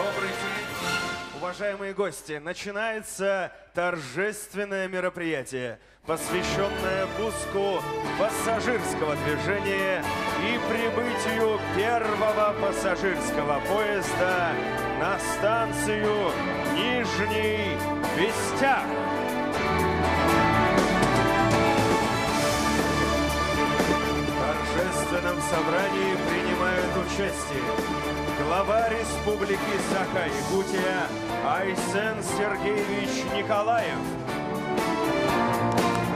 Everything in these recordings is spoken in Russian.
Добрый день, уважаемые гости. Начинается торжественное мероприятие, посвященное пуску пассажирского движения и прибытию первого пассажирского поезда на станцию Нижний Вестяк. В торжественном собрании принимают участие глава Республики Саха-Якутия Айсен Сергеевич Николаев,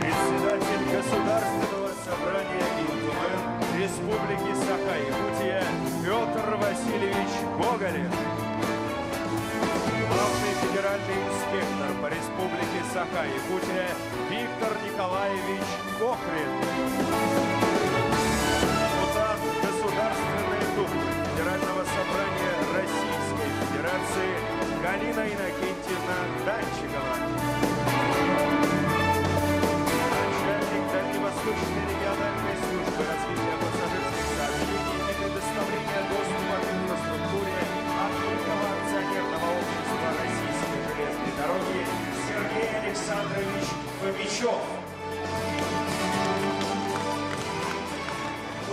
председатель Государственного собрания ИНКУМЭН Республики Саха-Якутия Петр Васильевич Гоголев, главный федеральный инспектор по Республике Саха-Якутия Виктор Николаевич Кохрин, депутат Государственной Думы Федерального собрания Российской Федерации Галина Иннокентьевна Данчикова, начальник Дальневосточной региональной службы развития пассажирских сообщений и предоставления доступа к инфраструктуре Открытого акционерного общества Российской железной дороги Сергей Александрович Фомичев,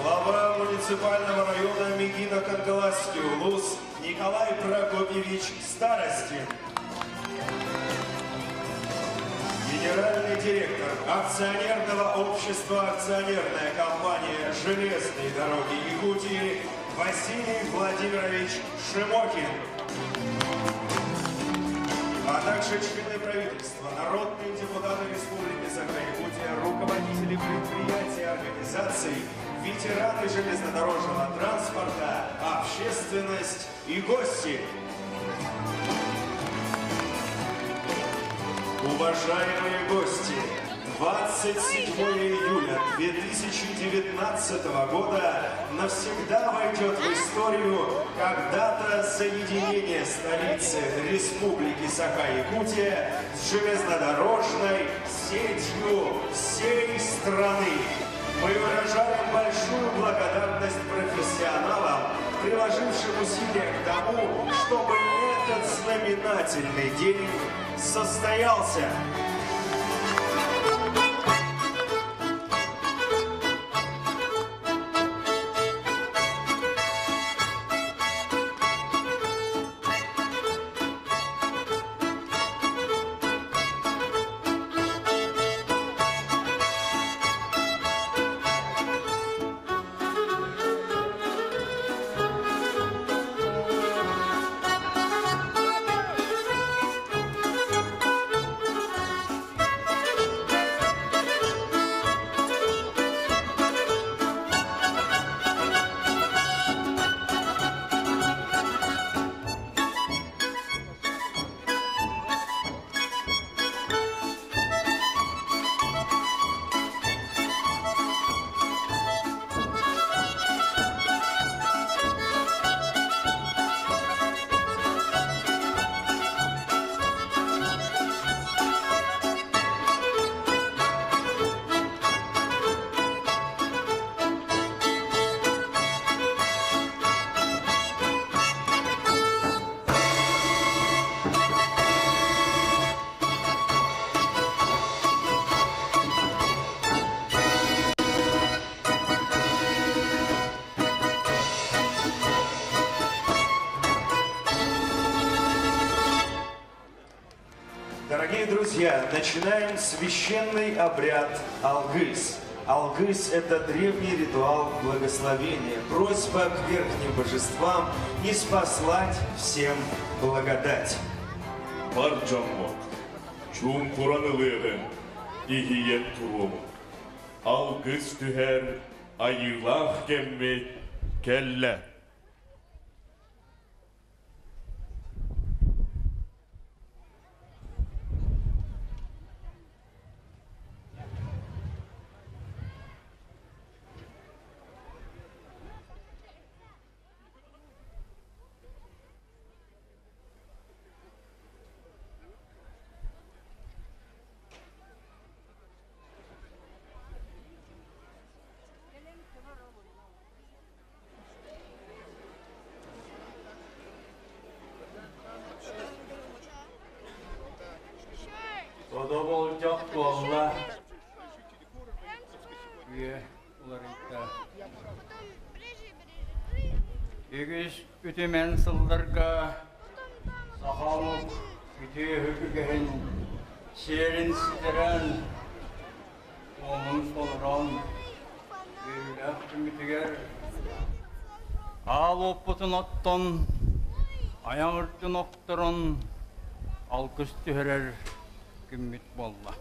глава муниципального района Мегино-Кангаласский улус Николай Прокопьевич Старостин, генеральный директор акционерного общества акционерная компания «Железные дороги Якутии» Василий Владимирович Шимокин, а также члены правительства, народные депутаты Республики Саха-Якутия, руководители предприятий и организаций, ветераны железнодорожного транспорта, общественность и гости. Уважаемые гости, 27 июля 2019 года навсегда войдет в историю как дата соединения столицы Республики Саха-Якутия с железнодорожной сетью всей страны. Мы выражаем большую благодарность профессионалам, приложившим усилия к тому, чтобы этот знаменательный день состоялся. Дорогие друзья, начинаем священный обряд Алгыс. Алгыс – это древний ритуал благословения, просьба к верхним божествам ниспослать всем благодать. Барчаммак, чум куранылығын, игиет турум. Алгыс түхер, айылах кеммет, келле. Üye ularıyla. Egis ütemen sıldarga sahaluk üte hükügehin şerin sideren onun solran verilah kümütüger al oputun otton ayağırtın oktorun alkış tüherer kümmüt bolla.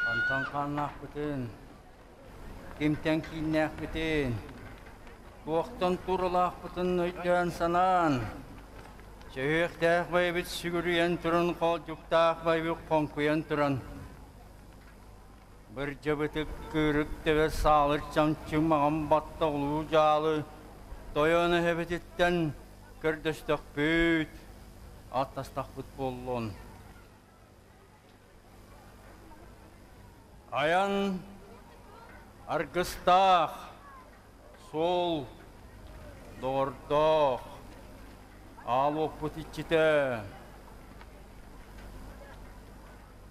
Antang kanak betin, kimteng kinak betin, buaktan turlah betin nujan sanan, cehek dah bayi sigurian turun kau juktak bayi kongkuyan turun, berjabat keruk tewas salir camcum mengambat taulu jalu, toyan hebetitan kerdas takbut, atas takbut polon. Ayan argıstak, sol, doğrdak, alo putiçite,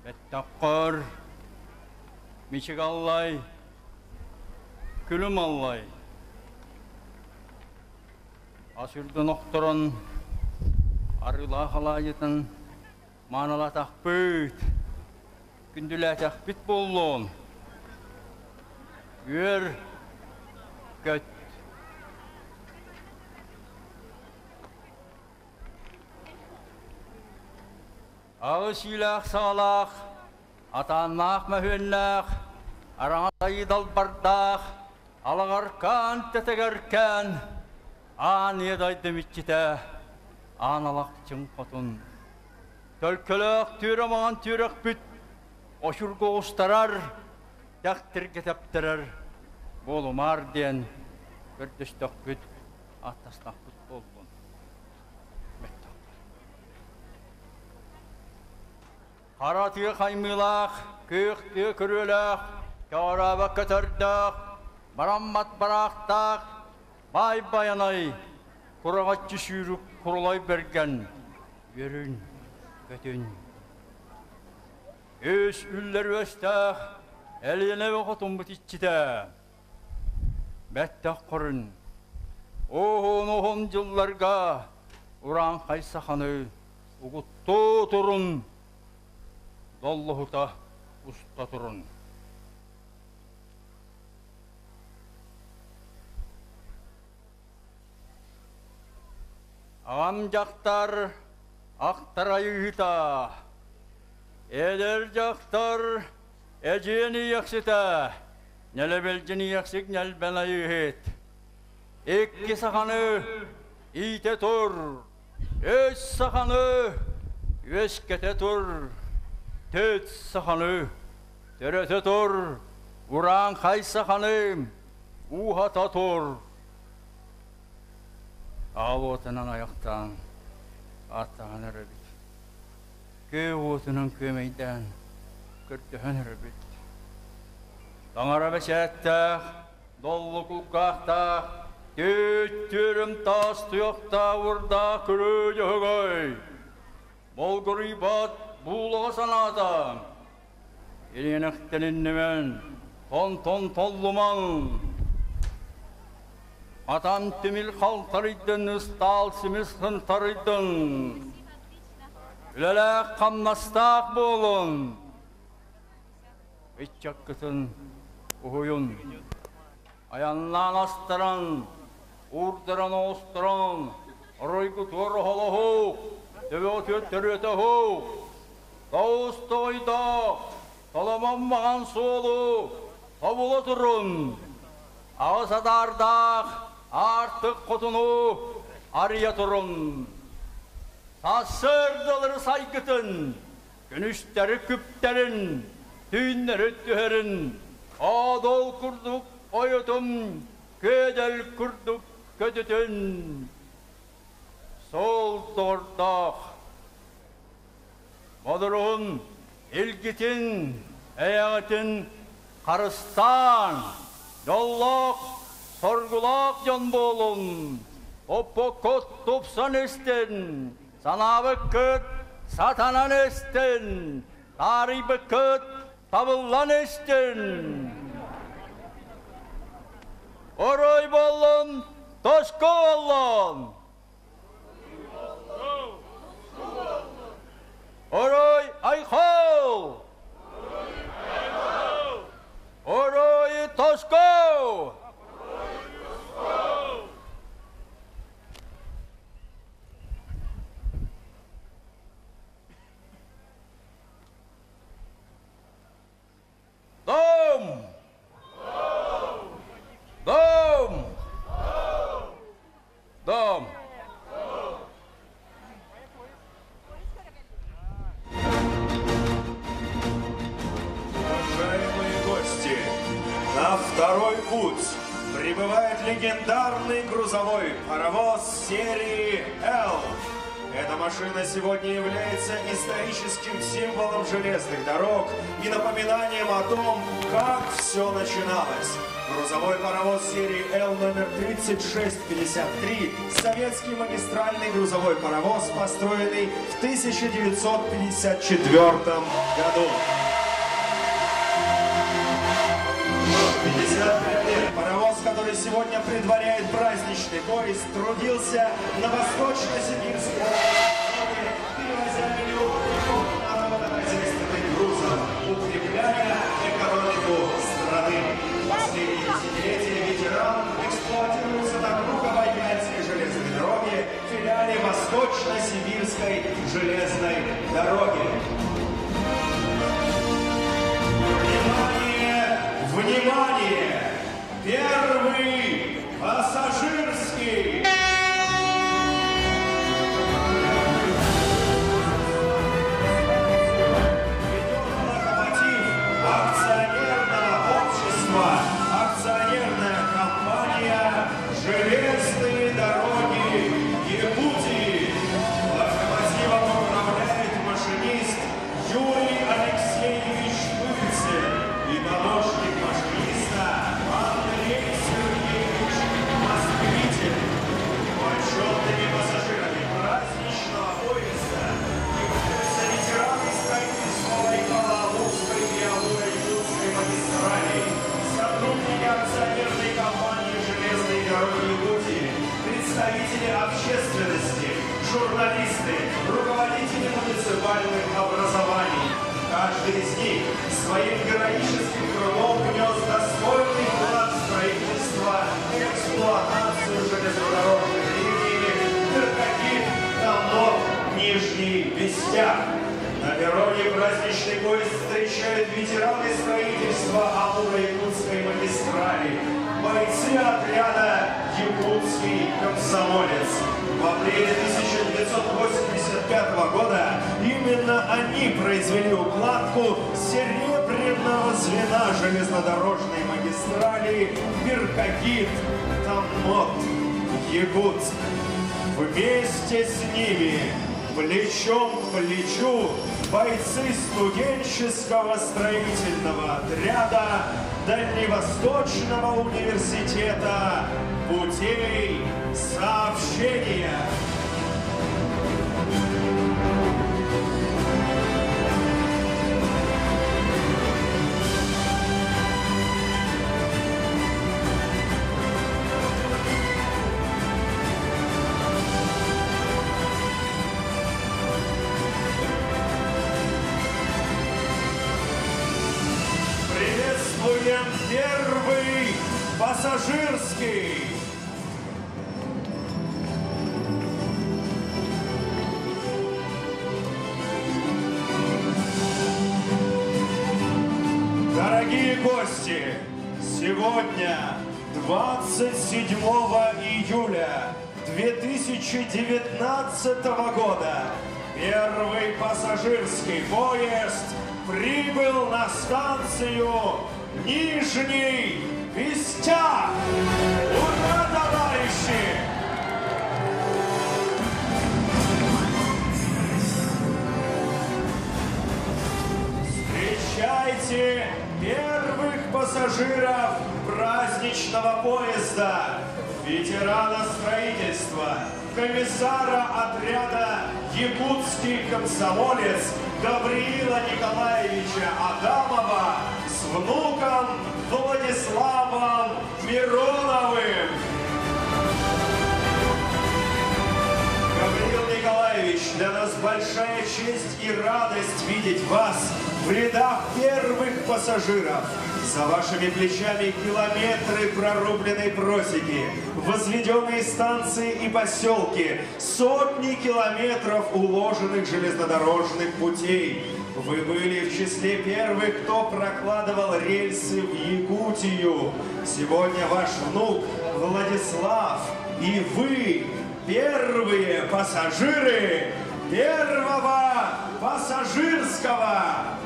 bettakar, miçigallay, külümallay. Asırda noktaran, arılah halayıtın, manala takbut. Gündüler takbit bollun. Yür göt. Ağız ilah sağlak, atanmak mühünlak, arana sayıdal bardak, alağarkan tetegerken, aniye daydım içite, analak çınkotun. Tölkölök türeman türek büt, oşurgu ustarar, yaktır geteptirer, bolumar diyen, gördüstak büt, atastak büt bolun. Karatı kaymılak, köktü kürülak, karabak kötördak, barammat baraktak, bay bayanay, kuragatçı şürük kurulay bergen, yürün, götün. Üç üller östah, eline ve kutun bütüççide. Bettak kurun, ohun yıllarga, uran kaysahanı, uğuttu turun, dolluhuta usta turun. Amcaktar, aktarayıhita, eder jaktar, eceni yaksita, nele belcini yaksik nel benayıhit. İkki sahanı, ite tur, üç sahanı, yüskete tur, tüt sahanı, terete tur, uran kay sahanım, uhata tur. Ağotunan ayaktan, atağın erebit. Köğotunan kömeyden, kırtıhın erebit. Dağara beşette, dollu kukakta, tüttürüm tas tuyakta, vurda kürü yögöy. Bol garibat, buğlağa sanata. Yelenekten innemen, ton tolluman. Atam tümil haltarıydın, ıstal simiz hıntarıydın. Ülelek kamnastak bolun. İçcak kıtın, uhuyun. Ayanlan astıran, urduran osturan. Roygu tur holohu, tüvötü törütehu. Dağız toyda, talamanmağan solu. Tabula turun. Ağız adardak, artık kutunu arıya turun. Sasırdaları saygıtın, günüşleri küpterin, düğünleri tüherin. Adol kurduk oyutum, ködel kurduk kötütün. Sol tordak, Odurun ilgitin, eyagetin karıstan, yollak, sorgulak yan bolun. Opokot topsan esten, sana bıkıt, satanan esten, tarih bıkıt, tabıllan esten. Oray bolun, toşko bolun. Oray ayxol. Oray toşko. Dom! Dom! Дом! Уважаемые гости, на второй путь прибывает легендарный грузовой паровоз серии «Л». Эта машина сегодня является историческим символом железных дорог и напоминанием о том, как все начиналось. Грузовой паровоз серии «Л» номер 3653, советский магистральный грузовой паровоз, построенный в 1954 году. 55 лет. Паровоз, который сегодня предваряет праздничный поезд, трудился на Восточно-Сибирской дороге, перевозя миллионы тонн народно-хозяйственных грузов, укрепляя экономику страны. Последние десятилетия ветеран эксплуатируется на Кругово-Ямальской железной дороге, филиале Восточно-Сибирской железной дороги. Внимание! Первый пассажирский! Локомотив акционерного общества, акционерная компания «Железные дороги Якутии». Локомотивом управляет машинист Юрий Алексеевич Пыльцев и помощник машиниста Андрей Сергеевич Москвитель. Почетными пассажирами праздничного поезда являются ветераны строительства Байкало-Амурской и Амуро-Якутской магистралей, сотрудники акционерной компании «Железные дороги Якутии», представители общественности, журналисты, руководители муниципальных образований. Каждый из них своим героическим трудом внес достойный вклад в строительство и эксплуатацию железнодорожной линии Кыргагин, Тамбов, Нижний Вестяк. На перроне праздничный поезд встречают ветераны строительства Амуро-Якутской магистрали, бойцы отряда «Якутский комсомолец». В апреле 1985 года именно они произвели укладку серебряного звена железнодорожной магистрали Кыргагин-Тамбов-Якутск. Вместе с ними, плечом к плечу, бойцы студенческого строительного отряда Дальневосточного университета путей сообщения. Приветствуем первый пассажирский. Дорогие гости, сегодня, 27 июля 2019 года, первый пассажирский поезд прибыл на станцию Нижний Вестяк. Ура, товарищи! встречайте первых пассажиров праздничного поезда, ветерана строительства, комиссара отряда «Якутский комсомолец» Гавриила Николаевича Адамова с внуком Владиславом Мироновым. Гавриил Николаевич, для нас большая честь и радость видеть вас в рядах первых пассажиров. За вашими плечами километры прорубленной просеки, возведенные станции и поселки, сотни километров уложенных железнодорожных путей. Вы были в числе первых, кто прокладывал рельсы в Якутию. Сегодня ваш внук Владислав и вы первые пассажиры первого пассажирского.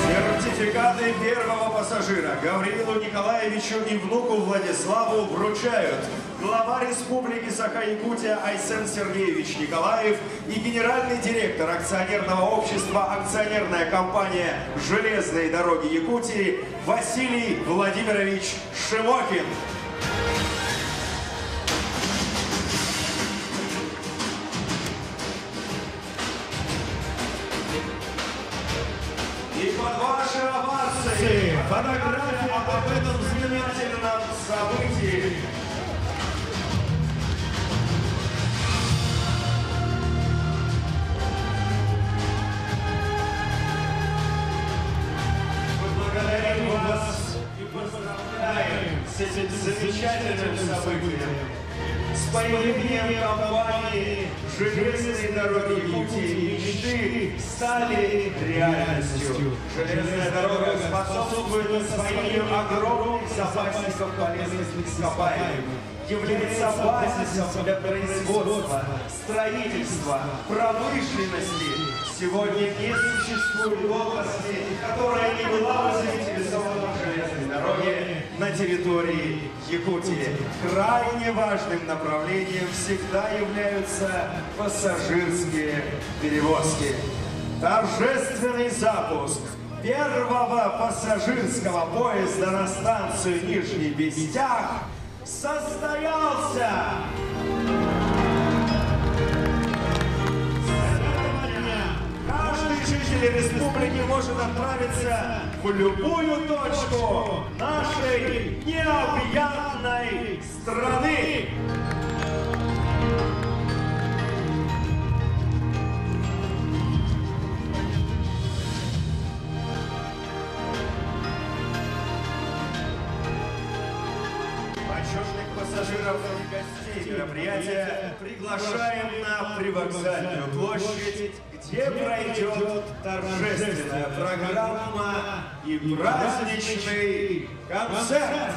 Сертификаты первого пассажира Гавриилу Николаевичу и внуку Владиславу вручают глава Республики Саха-Якутия Айсен Сергеевич Николаев и генеральный директор акционерного общества «Акционерная компания «Железные дороги Якутии» Василий Владимирович Шимохин. И под ваши овации фотография об этом знаменательном событии. Мы благодарим вас и поздравляем с этим замечательным событием. С появлением компании «Железные дороги Якутии» мечты стали реальностью. Железная дорога способствует освоению огромных запасников полезных ископаемых, является базисом для производства, строительства, промышленности. Сегодня не существует отрасли, которая не была бы заинтересована в железной дороге на территории Якутии. Крайне важным направлением всегда являются пассажирские перевозки. Торжественный запуск первого пассажирского поезда на станцию Нижний Бестяг состоялся. Каждый житель республики может отправиться в любую точку нашей необъятной страны. Почетных пассажиров и гостей мероприятия приглашаем на привокзальную площадь, где пройдет торжественная программа и праздничный концерт.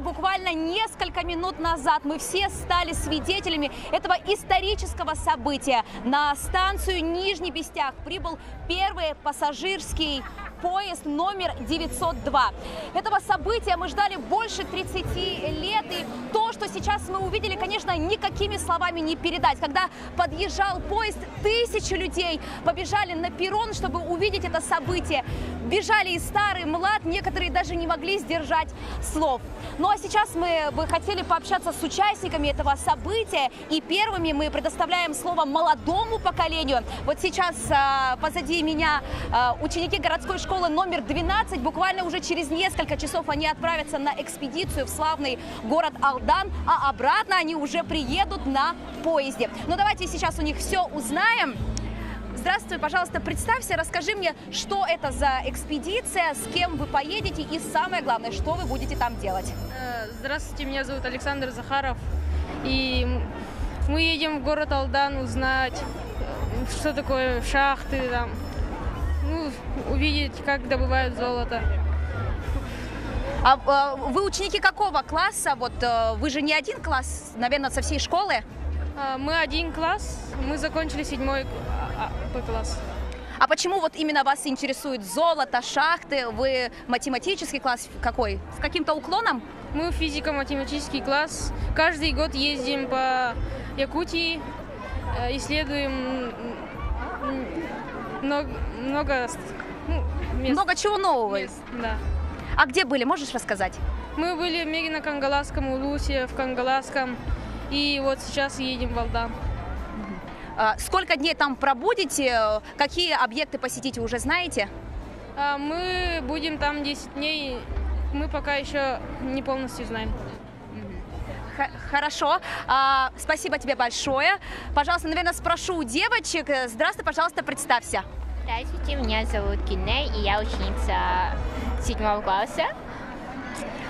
буквально несколько минут назад мы все стали свидетелями этого исторического события. На станцию Нижний Бестях прибыл первый пассажирский поезд номер 902. Этого события мы ждали больше 30 лет, и то, что сейчас мы увидели, конечно, никакими словами не передать. Когда подъезжал поезд, тысячи людей побежали на перрон, чтобы увидеть это событие. Бежали и старый, и млад, некоторые даже не могли сдержать слов. Ну а сейчас мы бы хотели пообщаться с участниками этого события, и первыми мы предоставляем слово молодому поколению. Вот сейчас позади меня ученики городской школы номер 12. Буквально уже через несколько часов они отправятся на экспедицию в славный город Алдан, а обратно они уже приедут на поезде. Ну давайте сейчас у них все узнаем. Здравствуй, пожалуйста, представься, расскажи мне, что это за экспедиция, с кем вы поедете и самое главное, что вы будете там делать. Здравствуйте, меня зовут Александр Захаров, и мы едем в город Алдан узнать, что такое шахты, там, ну, увидеть, как добывают золото. А вы ученики какого класса? Вот вы же не один класс, наверное, со всей школы? Мы один класс, мы закончили 7 класс. А почему вот именно вас интересует золото, шахты? Вы математический класс какой? С каким-то уклоном? Мы физико-математический класс. Каждый год ездим по Якутии, исследуем много мест. Много чего нового? Мест, да. А где были, можешь рассказать? Мы были в Мегино-Кангаласском, Улусе, в Кангаласском, и вот сейчас едем в Алдан. Сколько дней там пробудете? Какие объекты посетите, уже знаете? Мы будем там 10 дней, мы пока еще не полностью знаем. Хорошо, спасибо тебе большое. Пожалуйста, наверное, спрошу у девочек. Здравствуй, пожалуйста, представься. Здравствуйте, меня зовут Кине, и я ученица 7 класса.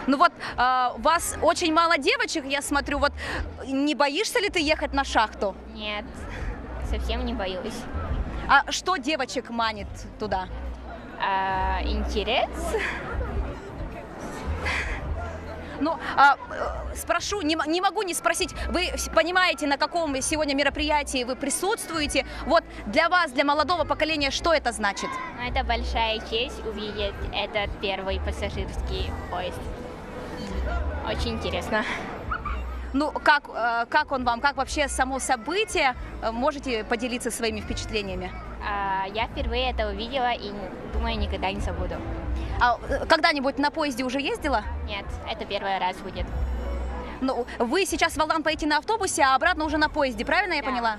Ну вот, вас очень мало девочек, я смотрю. Вот не боишься ли ты ехать на шахту? Нет, совсем не боюсь. А что девочек манит туда? Интерес. Ну, спрошу, не могу не спросить, вы понимаете, на каком сегодня мероприятии вы присутствуете? Вот для вас, для молодого поколения, что это значит? Это большая честь увидеть этот первый пассажирский поезд. Очень интересно. Ну, как он вам, как вообще само событие? Можете поделиться своими впечатлениями? Я впервые это увидела и, думаю, никогда не забуду. А когда-нибудь на поезде уже ездила? Нет, это первый раз будет. Ну, вы сейчас в Алдан поедете на автобусе, а обратно уже на поезде, правильно я поняла?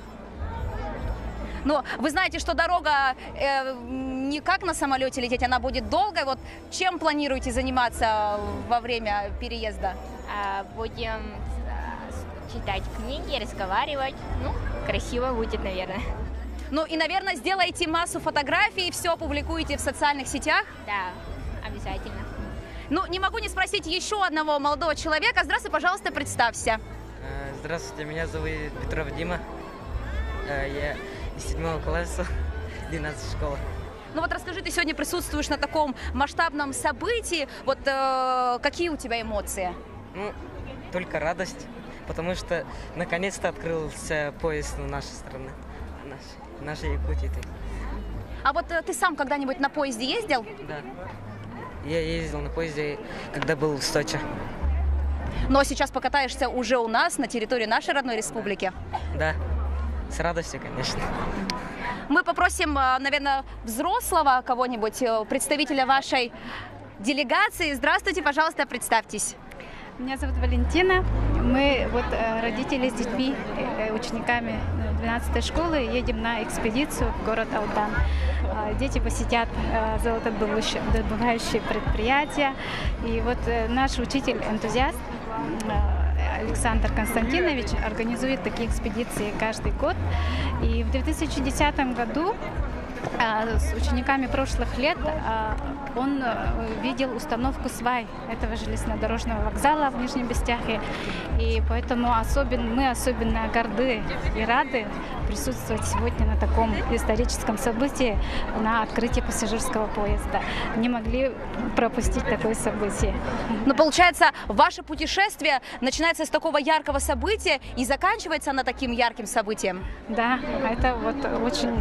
Но вы знаете, что дорога не как на самолете лететь, она будет долгой. Вот чем планируете заниматься во время переезда? Будем читать книги, разговаривать. Ну, красиво будет, наверное. Ну и, наверное, сделаете массу фотографий, все опубликуете в социальных сетях? Да, обязательно. Ну, не могу не спросить еще одного молодого человека. Здравствуй, пожалуйста, представься. Здравствуйте, меня зовут Петров Дима. Я из 7 класса, 12 школы. Ну вот расскажи, ты сегодня присутствуешь на таком масштабном событии. Вот какие у тебя эмоции? Ну, только радость, потому что наконец-то открылся поезд на нашей стране, нашей Якутии. А вот ты сам когда-нибудь на поезде ездил? Да. Я ездил на поезде, когда был в Сочи. Но сейчас покатаешься уже у нас, на территории нашей родной республики? Да, с радостью, конечно. Мы попросим, наверное, взрослого кого-нибудь, представителя вашей делегации. Здравствуйте, пожалуйста, представьтесь. Меня зовут Валентина. Мы, родители с детьми, учениками 12-й школы, едем на экспедицию в город Алдан. Дети посетят золотодобывающие предприятия. И вот наш учитель-энтузиаст Александр Константинович организует такие экспедиции каждый год. И в 2010 году с учениками прошлых лет он видел установку свай этого железнодорожного вокзала в Нижнем Бестяхе. И поэтому мы особенно горды и рады присутствовать сегодня на таком историческом событии, на открытии пассажирского поезда. Не могли пропустить такое событие. Но получается, ваше путешествие начинается с такого яркого события и заканчивается на таким ярким событием? Да, это вот очень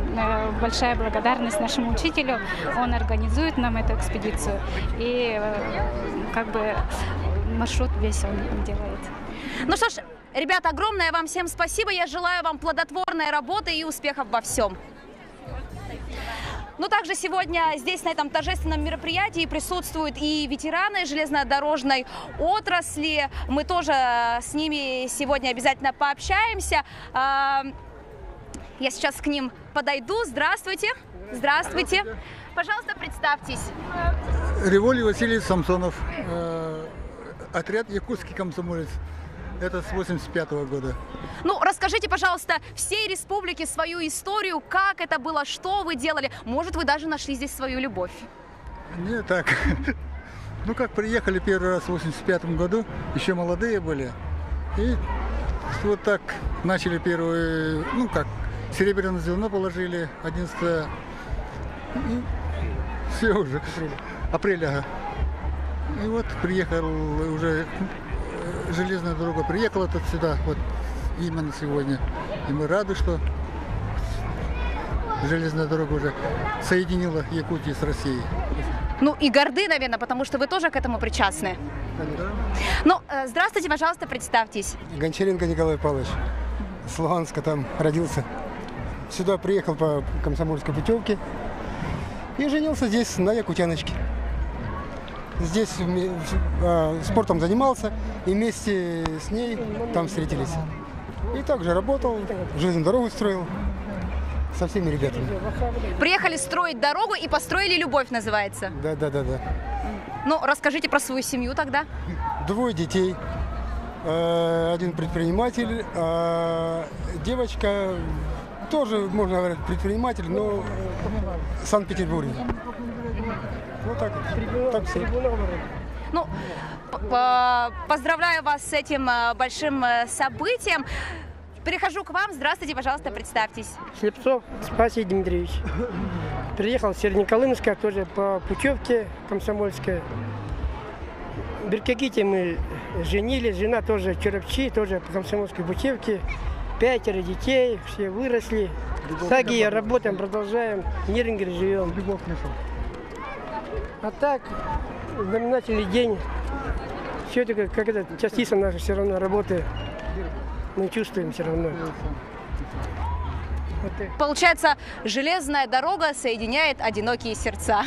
большая благодарность нашему учителю. Он организует нам эту экспедицию и как бы маршрут весь он делает. Ну что ж, ребята, огромное вам всем спасибо. Я желаю вам плодотворной работы и успехов во всем. Ну, также сегодня здесь, на этом торжественном мероприятии, присутствуют и ветераны железнодорожной отрасли. Мы тоже с ними сегодня обязательно пообщаемся. Я сейчас к ним подойду. Здравствуйте. Здравствуйте. Пожалуйста, представьтесь. Револий Василий Самсонов, отряд «Якутский комсомолец». Это с 85-го года. Ну, расскажите, пожалуйста, всей республике свою историю, как это было, что вы делали. Может, вы даже нашли здесь свою любовь? Не так. Ну, как приехали первый раз в 85-м году, еще молодые были. И вот так начали первые, ну как, серебряное звено положили, 11 и все уже, апреля. И вот приехал уже, железная дорога приехала тут сюда, вот именно сегодня. И мы рады, что железная дорога уже соединила Якутию с Россией. Ну и горды, наверное, потому что вы тоже к этому причастны. Да. Ну, здравствуйте, пожалуйста, представьтесь. Гончаренко Николай Павлович, с Луганска там родился. Сюда приехал по комсомольской путевке и женился здесь на якутяночке. Здесь спортом занимался и вместе с ней там встретились. И также работал, железную дорогу строил со всеми ребятами. Приехали строить дорогу и построили любовь, называется. Да. Ну, расскажите про свою семью тогда. 2 детей, 1 предприниматель, девочка тоже, можно говорить, предприниматель, но в Санкт-Петербурге. Вот так все. Ну, поздравляю вас с этим большим событием. Перехожу к вам. Здравствуйте, пожалуйста, представьтесь. Слепцов Спасий Дмитриевич. Приехал с Североколымска, тоже по путевке комсомольской. В Беркегите мы женились, жена тоже Черепчи, тоже по комсомольской путевке. 5 детей, все выросли. В Саге работаем, продолжаем, в Нерингере живем. А так, знаменательный день. Все это как это частица наша все равно работы. Мы чувствуем все равно. Получается, железная дорога соединяет одинокие сердца.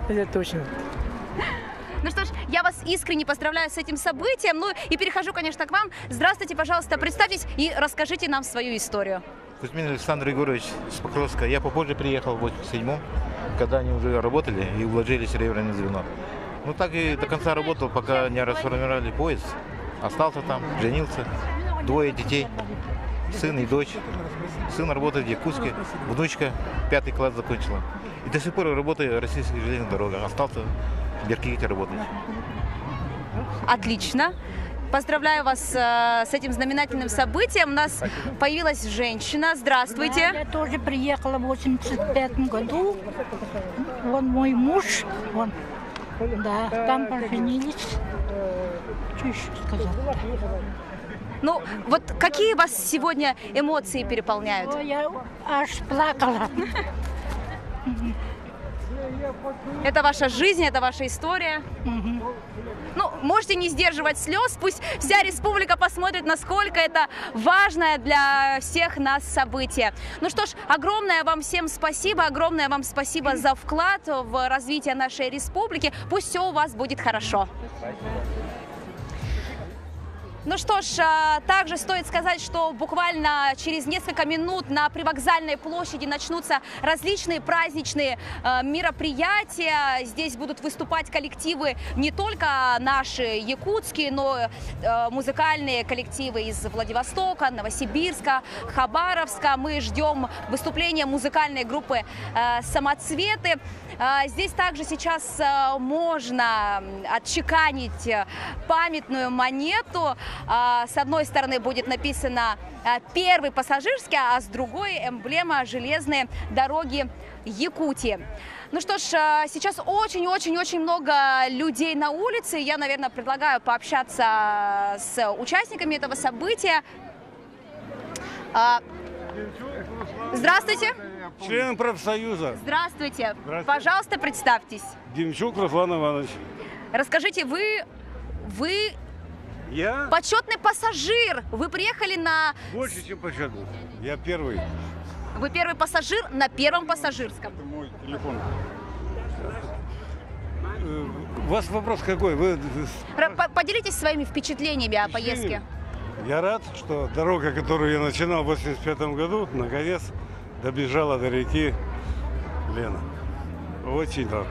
Это точно. Ну что ж, я вас искренне поздравляю с этим событием. Ну и перехожу, конечно, к вам. Здравствуйте, пожалуйста, представьтесь и расскажите нам свою историю. Кузьмин Александр Егорович с Покровска. Я попозже приехал в 87-м, когда они уже работали и вложили серебряное звено. Ну так и до конца работал, пока не расформировали поезд. Остался там, женился. 2 детей, сын и дочь. Сын работает в Якутске, внучка 5 класс закончила. И до сих пор работает в российских железных дорогах. Остался в Беркегите работать. Отлично. Поздравляю вас с этим знаменательным событием. У нас появилась женщина. Здравствуйте. Да, я тоже приехала в 85 году. Вон мой муж. Вон. Да, там поженились. Что еще сказать? Ну, вот какие вас сегодня эмоции переполняют? О, я аж плакала. Это ваша жизнь, это ваша история. Ну, можете не сдерживать слез, пусть вся республика посмотрит, насколько это важное для всех нас событие. Ну что ж, огромное вам всем спасибо, огромное вам спасибо за вклад в развитие нашей республики. Пусть все у вас будет хорошо. Ну что ж, также стоит сказать, что буквально через несколько минут на привокзальной площади начнутся различные праздничные мероприятия. Здесь будут выступать коллективы не только наши якутские, но и музыкальные коллективы из Владивостока, Новосибирска, Хабаровска. Мы ждем выступления музыкальной группы «Самоцветы». Здесь также сейчас можно отчеканить памятную монету. С одной стороны будет написано «Первый пассажирский», а с другой эмблема «Железные дороги Якутии». Ну что ж, сейчас очень-очень-очень много людей на улице. Я, наверное, предлагаю пообщаться с участниками этого события. Здравствуйте. Член профсоюза. Здравствуйте. Пожалуйста, представьтесь. Демчук Руслан Иванович. Расскажите, вы Я? почетный пассажир. Вы приехали на... Больше, чем почетный. Я первый. Вы первый пассажир на первом пассажирском. Это мой телефон. У вас вопрос какой? Вы... Поделитесь своими впечатлениями о поездке. Я рад, что дорога, которую я начинал в 1985 году, наконец добежала до реки Лена. Очень рад.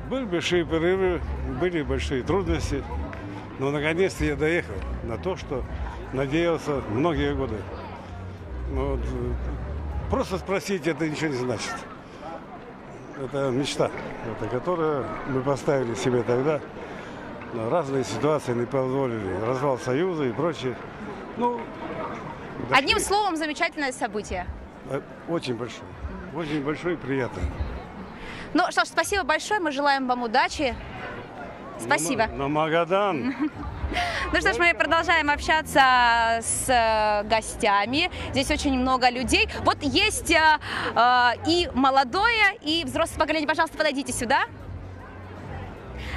Были большие перерывы, были большие трудности, но наконец-то я доехал на то, что надеялся многие годы. Вот, просто спросить это ничего не значит. Это мечта, которую мы поставили себе тогда. Но разные ситуации не позволили. Развал Союза и прочее. Ну, одним словом, замечательное событие. Очень большое и приятное. Ну что ж, спасибо большое, мы желаем вам удачи. Спасибо. На Магадан. Ну что ж, мы продолжаем общаться с гостями. Здесь очень много людей. Вот есть и молодое, и взрослое поколение. Пожалуйста, подойдите сюда.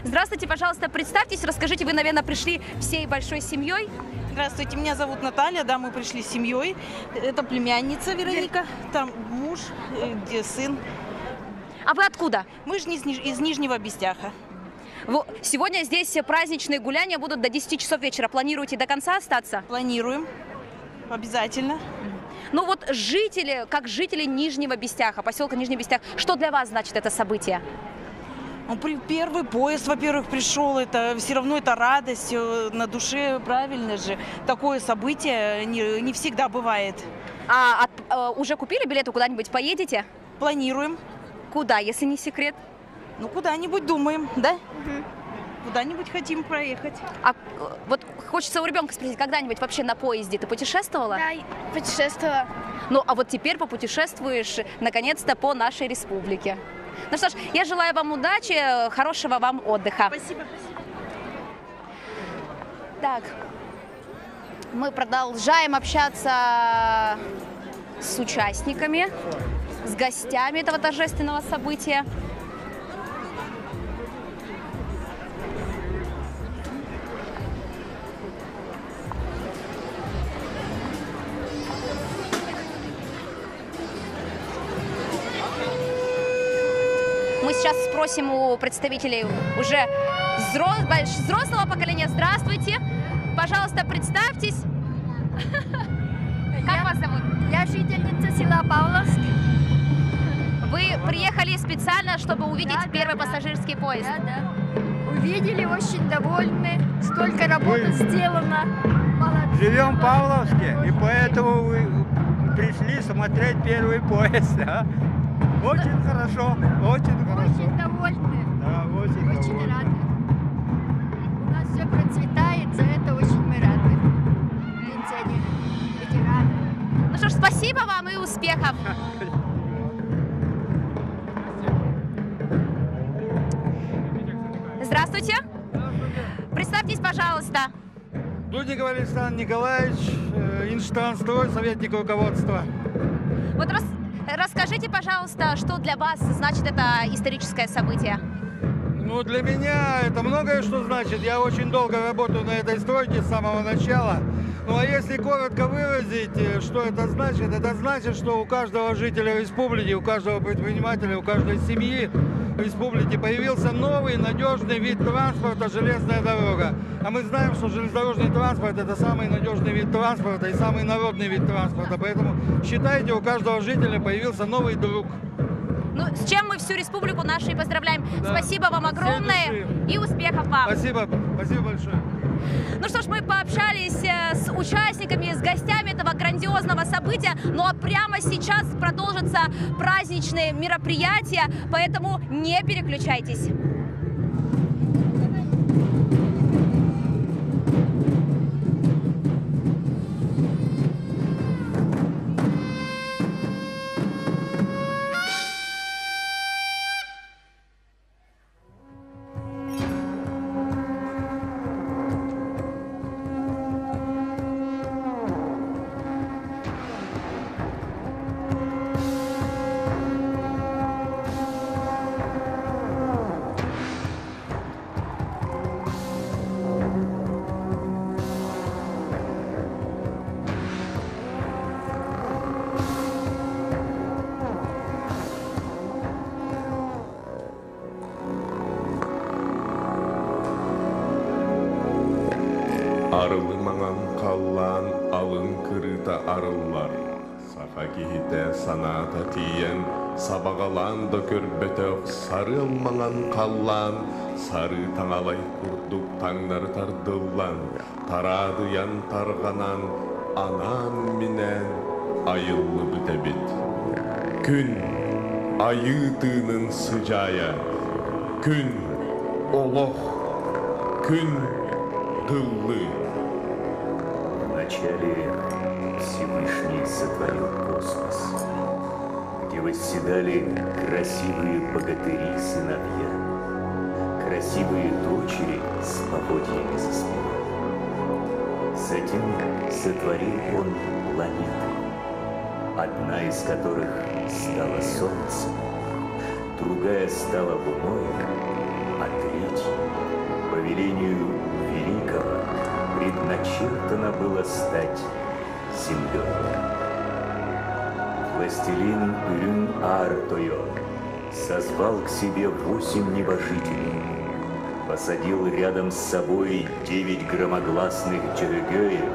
Здравствуйте, пожалуйста, представьтесь, расскажите, вы, наверное, пришли всей большой семьей? Здравствуйте, меня зовут Наталья, да, мы пришли с семьей. Это племянница Вероника, там муж, где сын. А вы откуда? Мы же из Нижнего Бестяха. Сегодня здесь праздничные гуляния будут до 10 часов вечера. Планируете до конца остаться? Планируем, обязательно. Ну вот жители, как жители Нижнего Бестяха, поселка Нижний Бестях, что для вас значит это событие? Ну, первый поезд, во-первых, пришел, это все равно это радость на душе, правильно же. Такое событие не всегда бывает. Уже купили билеты, куда-нибудь поедете? Планируем. Куда, если не секрет? Ну, куда-нибудь думаем, да? Куда-нибудь хотим проехать. А вот хочется у ребенка спросить, когда-нибудь вообще на поезде ты путешествовала? Да, путешествовала. Ну, а вот теперь попутешествуешь, наконец-то, по нашей республике. Ну что ж, я желаю вам удачи, хорошего вам отдыха. Спасибо. Так, мы продолжаем общаться с участниками, с гостями этого торжественного события. Мы сейчас спросим у представителей уже взрослого поколения. Здравствуйте. Пожалуйста, представьтесь. Как вас зовут? Я жительница села Павловск. Вы приехали специально, чтобы увидеть первый пассажирский поезд? Да. Увидели, очень довольны. Столько работы сделано. Молодцы. Живем в Павловске, и поэтому вы пришли смотреть первый поезд. Да? Очень хорошо, очень хорошо. Очень довольны. Да, очень рады. У нас все процветает, за это очень мы рады. Пенсионеры, ветераны. Ну что ж, спасибо вам и успехов. Здравствуйте. Представьтесь, пожалуйста. Дудников Александр Николаевич, Инштанстрой, советник руководства. Вот расскажите, пожалуйста, что для вас значит это историческое событие? Ну, для меня это многое что значит. Я очень долго работаю на этой стройке с самого начала. Ну, а если коротко выразить, что это значит, что у каждого жителя республики, у каждого предпринимателя, у каждой семьи в республике появился новый надежный вид транспорта — железная дорога. А мы знаем, что железнодорожный транспорт — это самый надежный вид транспорта и самый народный вид транспорта. Поэтому считайте, у каждого жителя появился новый друг. Ну, с чем мы всю республику нашу и поздравляем. Да. Спасибо вам огромное и успехов вам. Спасибо большое. Ну что ж, мы пообщались с участниками, с гостями этого грандиозного события. Ну а прямо сейчас продолжатся праздничные мероприятия, поэтому не переключайтесь. Arılımağan kallan alın kırıta arıllar. Safa kihite sanata tiyen sabagalan da körbete sarılmağan kallan. Sarı tanalay kurduk tanglar tardıllan. Taradıyan targanan anan minen ayıllı bütebit. Gün ayıtının sıcaya. Gün олох, күн тыллы. Вначале Всевышний сотворил космос, где восседали красивые богатыри-сыновья, красивые дочери с поводьями за спиной. Затем сотворил он планеты, одна из которых стала Солнцем, другая стала Луной, а третьей, по велению Великого, предначертано было стать землей. Властелин Урюн-Аар-Тойо созвал к себе 8 небожителей, посадил рядом с собой 9 громогласных джерегёев,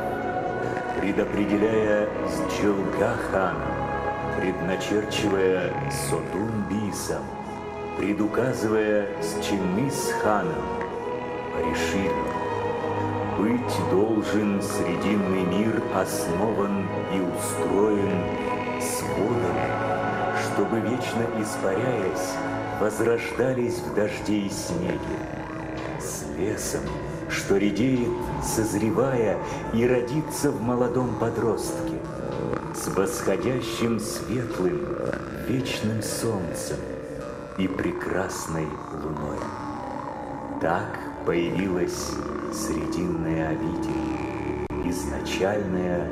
предопределяя с Джилга-ханом, предначерчивая Сотун-Бисом, предуказывая с Чингис-ханом, решили: быть должен срединный мир основан и устроен с водами, чтобы, вечно испаряясь, возрождались в дожде и снеге, с лесом, что редеет, созревая, и родится в молодом подростке, с восходящим светлым вечным солнцем и прекрасной луной. Так появилась срединная обитель, изначальная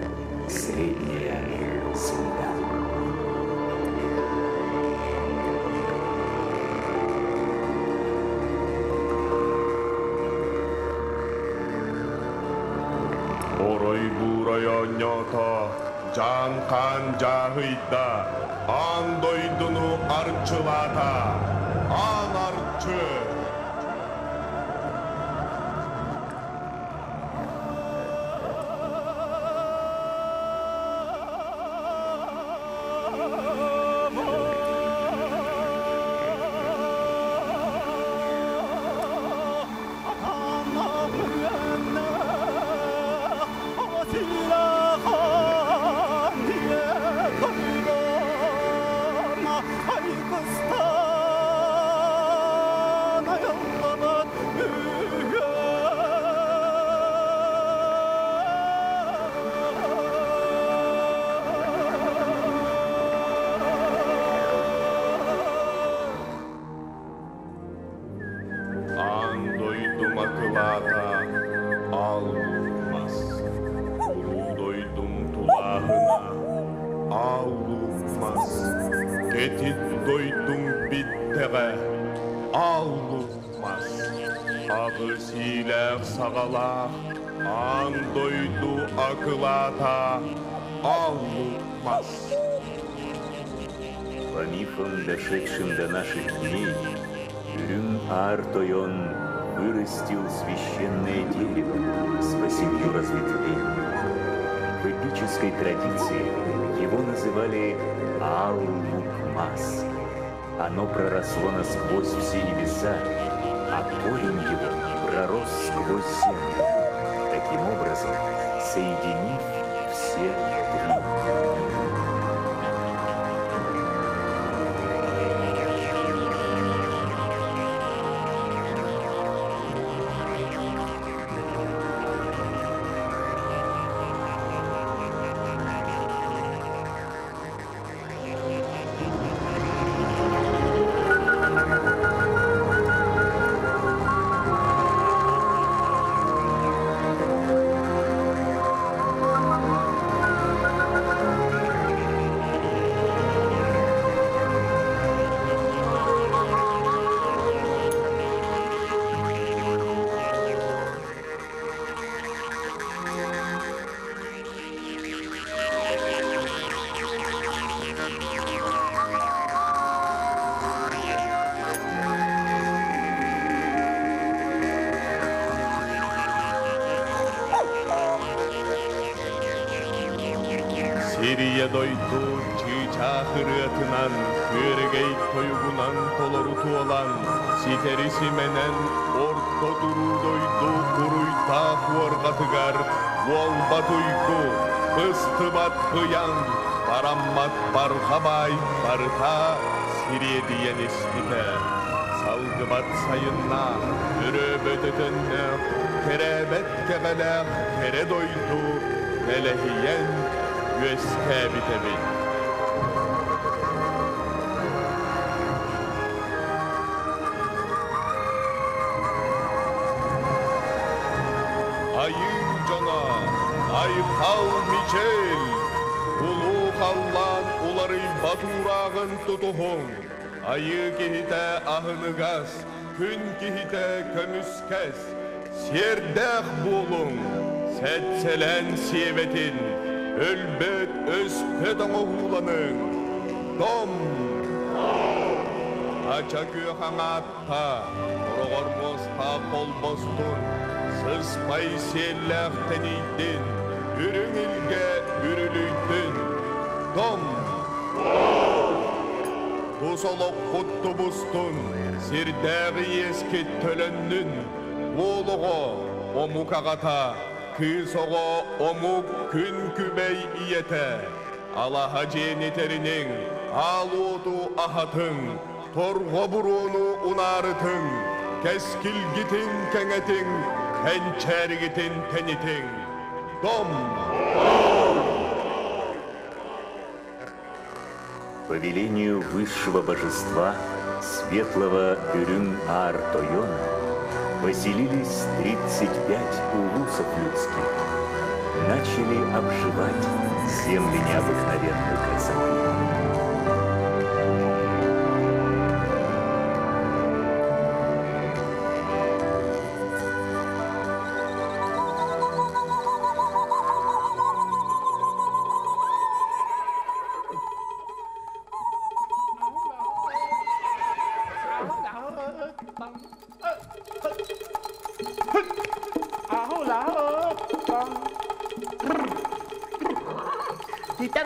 средняя земля. Орой-бурая нята, жанкан жахыйда, андойдуну арчылата, ан арчы. Сағалақ, андойду акылата, аллумас. По мифам, дошедшим до наших дней, Урюн-Аар-Тойон вырастил священное дерево с 8 разветвлениями. В эпической традиции его называли Аал-Мукмас. Оно проросло насквозь все небеса, а корень его пророс сквозь землю, таким образом соединив все три. Сирия дойту чыча хырыатынан, көрегей тойгунан толору туолан, ситериси менен орто туру дойду куруйта хуоргатыгар, волбат уйку, пыстыбат пыян, параммат бархабай, барыта, Сирия диен истите. Салгыбат сайынна, үрөбөтөтөннө, керебет кебелек, кере дойду, Melehiyyen yüeske bitebi. Ayı cana, ayhal miçel, ulu kallan uları baturağın tutuhun. Ayı kihite ahınıgaz, gün kihite kömüskez, serdeh bulun. Сәтселән сиеветин, өлбөт өспөт оңуғуланын. Дом! Ача күйхаңатта, ұрығырмоста қолбостун, сыспай селләқтен идін, үріңілге үрілүйдін. Дом! Тусолық құтты бұстун, сирдәғі еске төліннін, олығы, омукағата, Kısoğo omuk gün kübey iyete, Alaha cenneterinin, alutu ahatın, Torgo burunu unarıtın, Keskil gitin kenetin, Hençer gitin tenitin, Dom! По велению высшего божества, светлого Үрүн-Аар-Тойона, поселились 35 улусов людских, начали обживать земли необыкновенной красоты.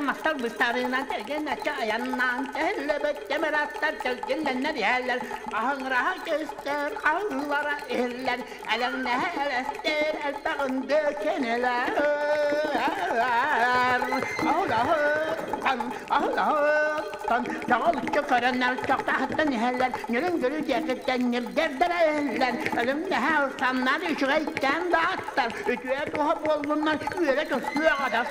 Mastar bıstarına telgene çayandan Tehellebet demeratlar telgenlenler yerler Ahın raha göster, ahınlara eller Elem nehelester, elbağın dökeneler Ahulahı, Dağılıkça körenler, çok tahttan neheller Nürün gülü ceketten nirderder eller Ölüm nehe ortamlar, üşüğeytten dağıtlar Ütüye tuhaf olgunlar, üyere köstüye kadar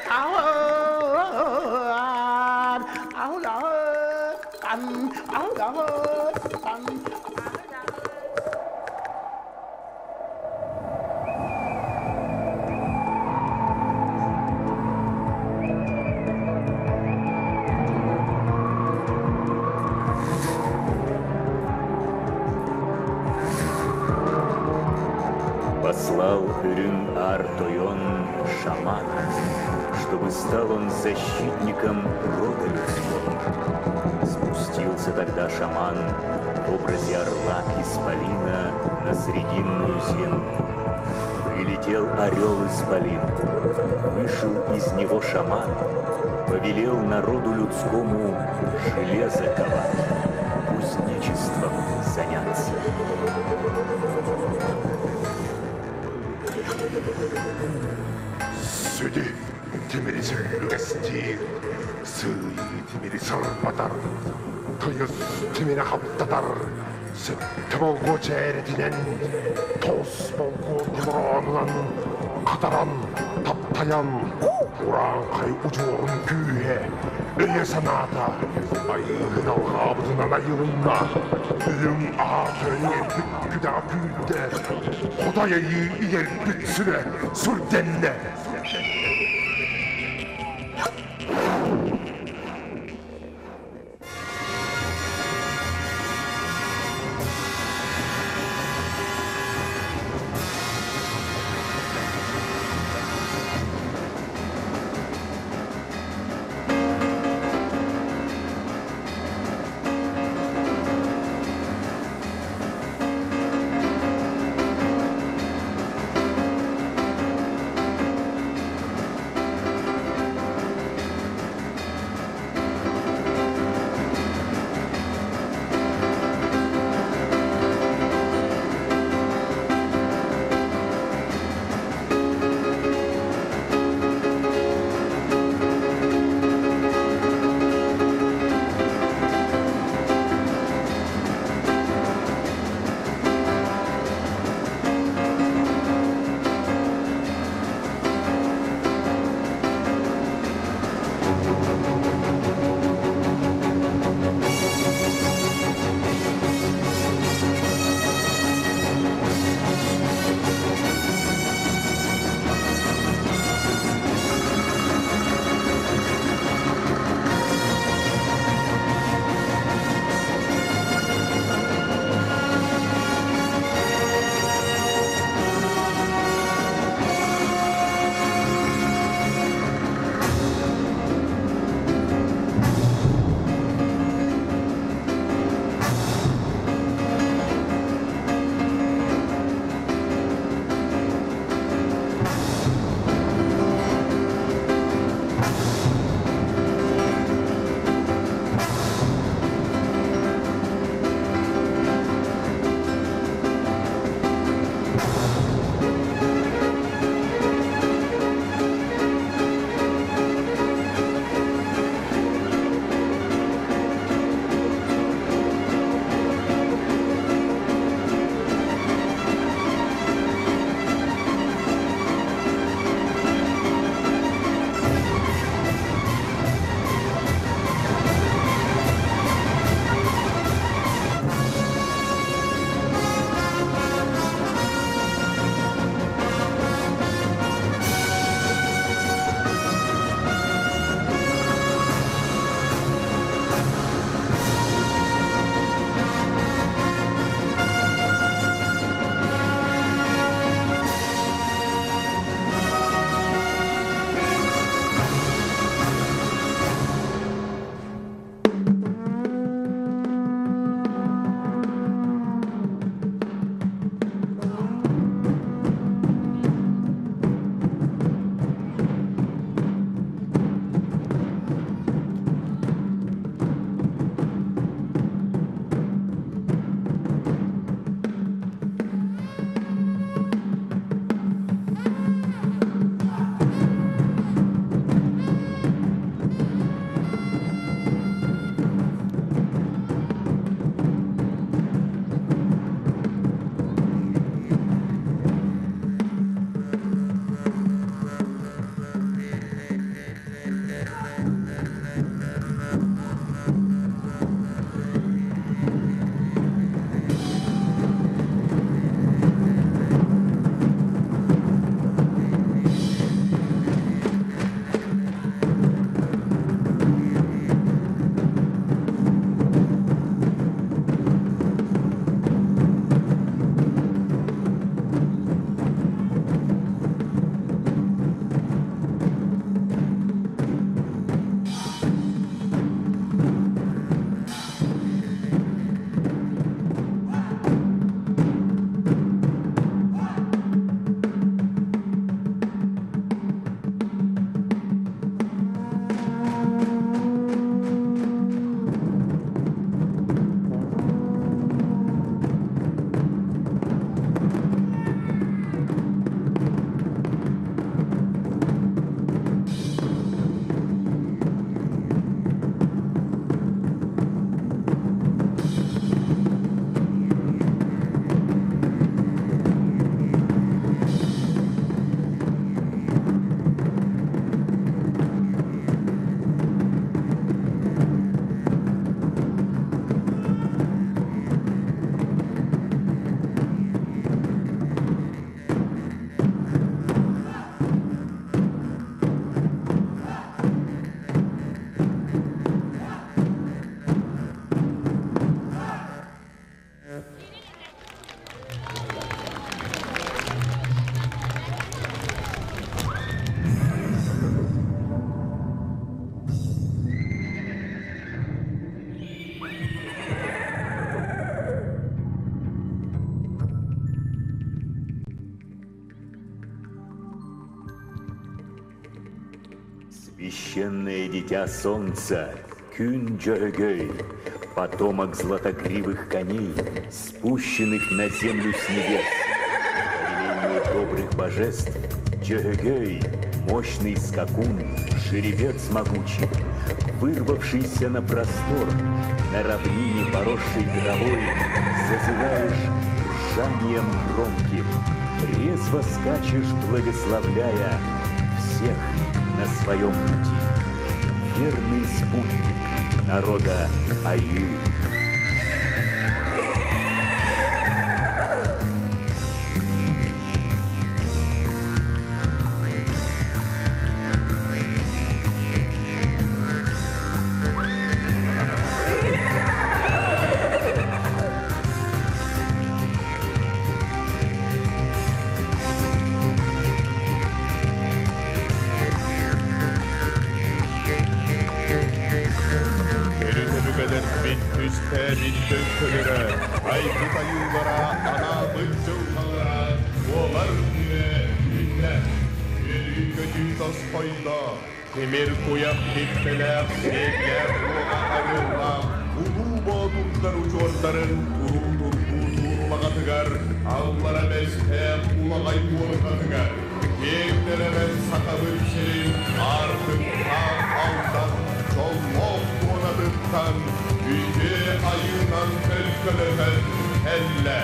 Послал Үрүн-Аар-Тойон шамана, чтобы стал он защитником рода людского. Спустился тогда шаман в образе орла исполина на срединную землю. Прилетел орел исполин, вышел из него шаман, повелел народу людскому железо ковать, кузнечеством заняться. Südi timiri sülgesti, sığ timiri sarpatar, kıyız timiri haptatar, süttü bolgu çeretinen, toz bolgu timronlan, kataran, taptayan, uran kay ucurun kühe, öye sanata, ayığın algabının ayılında, Үрүн-Аар-Тойон küda küde, Hodayayı iyer gütsüne, sürdenle. Священное дитя солнца, Күн Джогогой, потомок златогривых коней, спущенных на землю с небес. По велению добрых божеств, Джогогой, мощный скакун, жеребец могучий, вырвавшийся на простор, на равнине, поросшей травой, зазываешь ржанием громким, резво скачешь, благословляя всех на своем пути. Верный спутник народа Аю. Темир куяк тепкелер, сергер буга арыла, улу бодуктар учуардарын туру-туру-турулага аллара бесте улагай буырга кектеремен сакабыр сирин, артын таң алдан, жолмоқ туанадыктан, үйде айынан төлкөлөген әллә.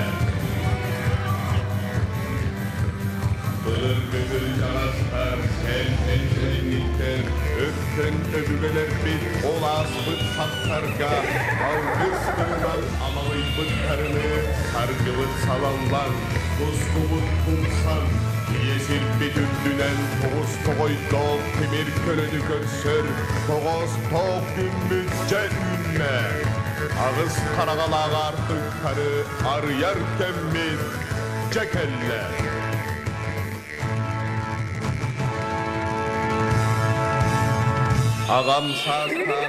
Bılır yaraslar, sel-pençelikler, öpten öbügeler bir olas bıt sattarga, algız kırılan amalı bıtlarını, sargılı salallar, dostumut kumsan, yesir bütündünen toğuz toğoydol, temir kölünü görsör, toğuz toğ gümbüzce ünme. Ağız karagalar artıkları, arıyarken min, cekeller. Ağam sağ-sağ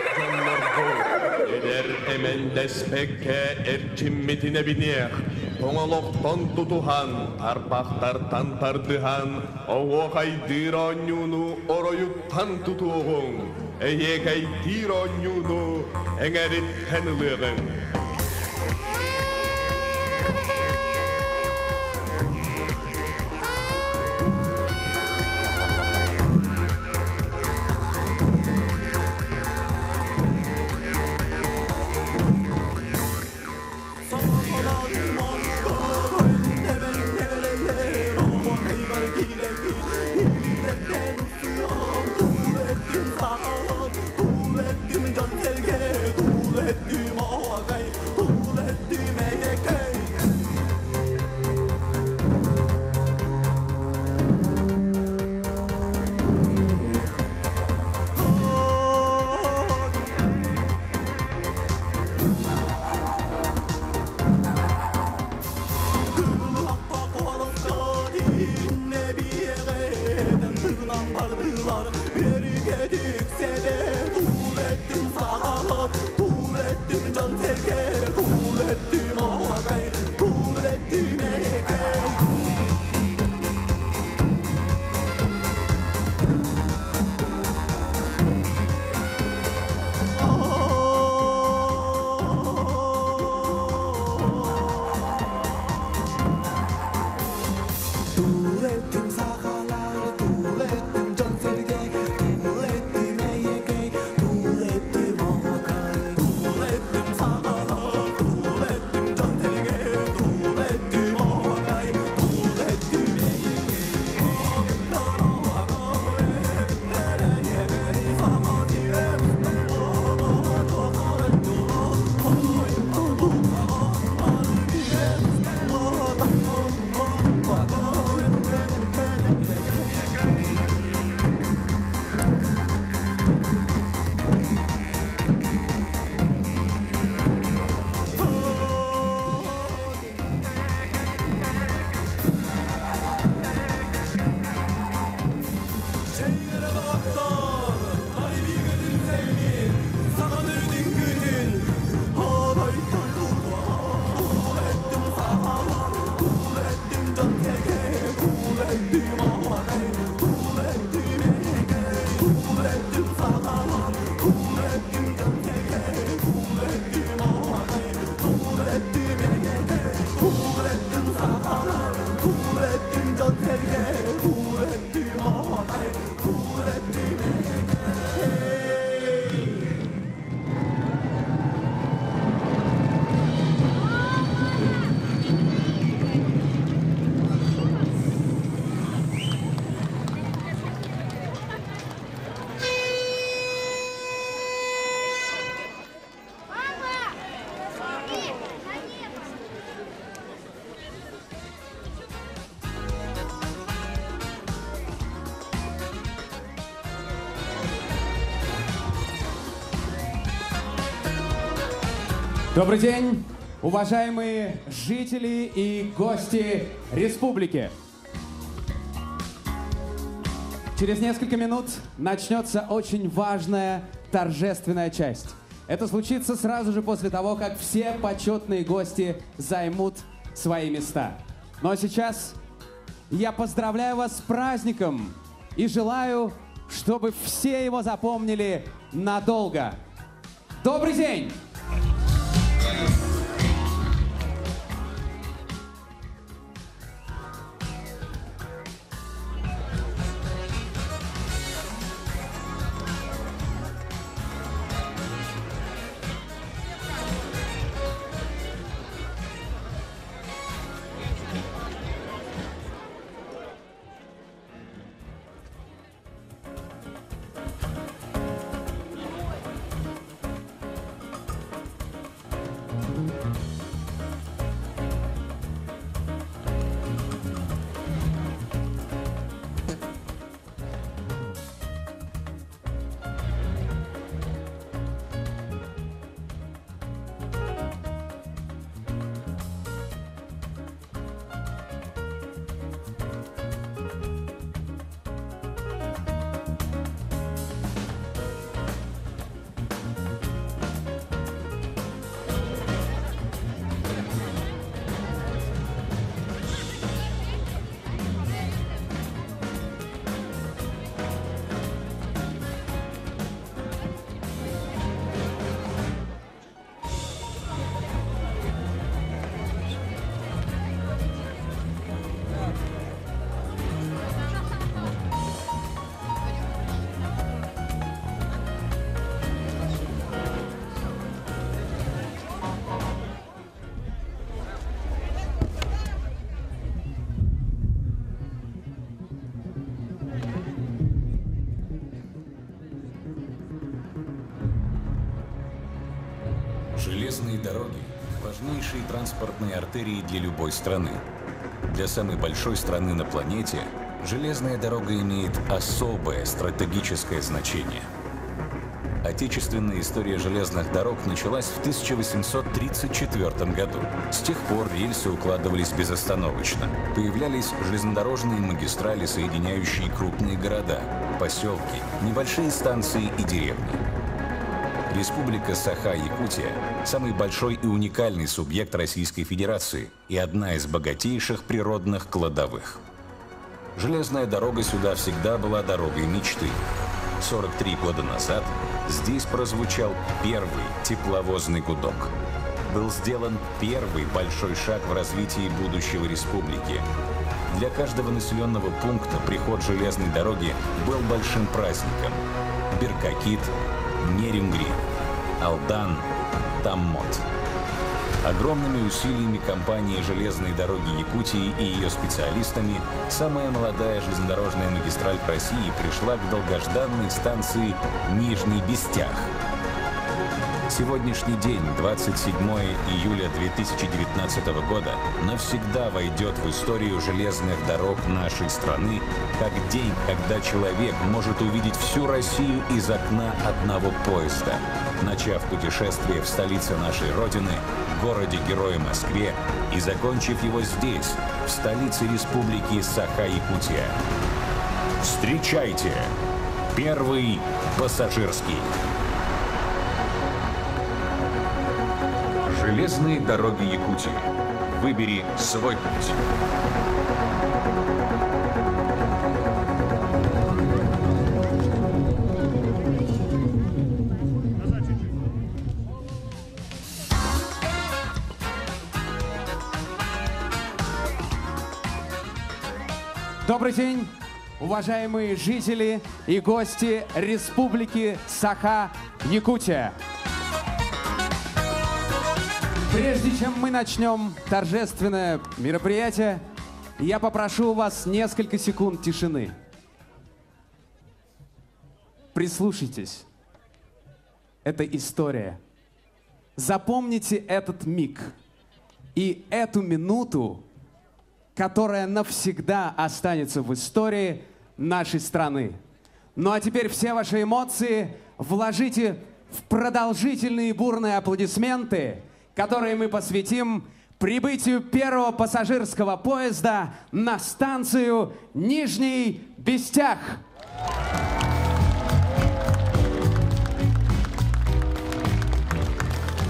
eder emendespekke erçimmetine biniyek. Toңолоқтон тутухан, арпақтартан тардыхан, оғай дыронюну ороюттан тутуғын, әйегай дыронюну әңәрит тәнілігін. Let Добрый день, уважаемые жители и гости республики. Через несколько минут начнется очень важная торжественная часть. Это случится сразу же после того, как все почетные гости займут свои места. Ну а сейчас я поздравляю вас с праздником и желаю, чтобы все его запомнили надолго. Добрый день! Железные дороги – важнейшие транспортные артерии для любой страны. Для самой большой страны на планете железная дорога имеет особое стратегическое значение. Отечественная история железных дорог началась в 1834 году. С тех пор рельсы укладывались безостановочно. Появлялись железнодорожные магистрали, соединяющие крупные города, поселки, небольшие станции и деревни. Республика Саха-Якутия – самый большой и уникальный субъект Российской Федерации и одна из богатейших природных кладовых. Железная дорога сюда всегда была дорогой мечты. 43 года назад здесь прозвучал первый тепловозный гудок. Был сделан первый большой шаг в развитии будущего республики. Для каждого населенного пункта приход железной дороги был большим праздником. Беркакит, Нерюнгри, Алдан, Таммот. Огромными усилиями компании «Железные дороги Якутии» и ее специалистами самая молодая железнодорожная магистраль в России пришла к долгожданной станции Нижний Бестях. Сегодняшний день, 27 июля 2019 года, навсегда войдет в историю железных дорог нашей страны как день, когда человек может увидеть всю Россию из окна одного поезда, начав путешествие в столице нашей Родины, городе-герое Москве, и закончив его здесь, в столице Республики Саха-Якутия. Встречайте! Первый пассажирский. Железные дороги Якутии. Выбери свой путь. Добрый день, уважаемые жители и гости Республики Саха-Якутия. Прежде чем мы начнем торжественное мероприятие, я попрошу у вас несколько секунд тишины. Прислушайтесь. Это история. Запомните этот миг и эту минуту, которая навсегда останется в истории нашей страны. Ну а теперь все ваши эмоции вложите в продолжительные бурные аплодисменты которые мы посвятим прибытию первого пассажирского поезда на станцию Нижний Бестях.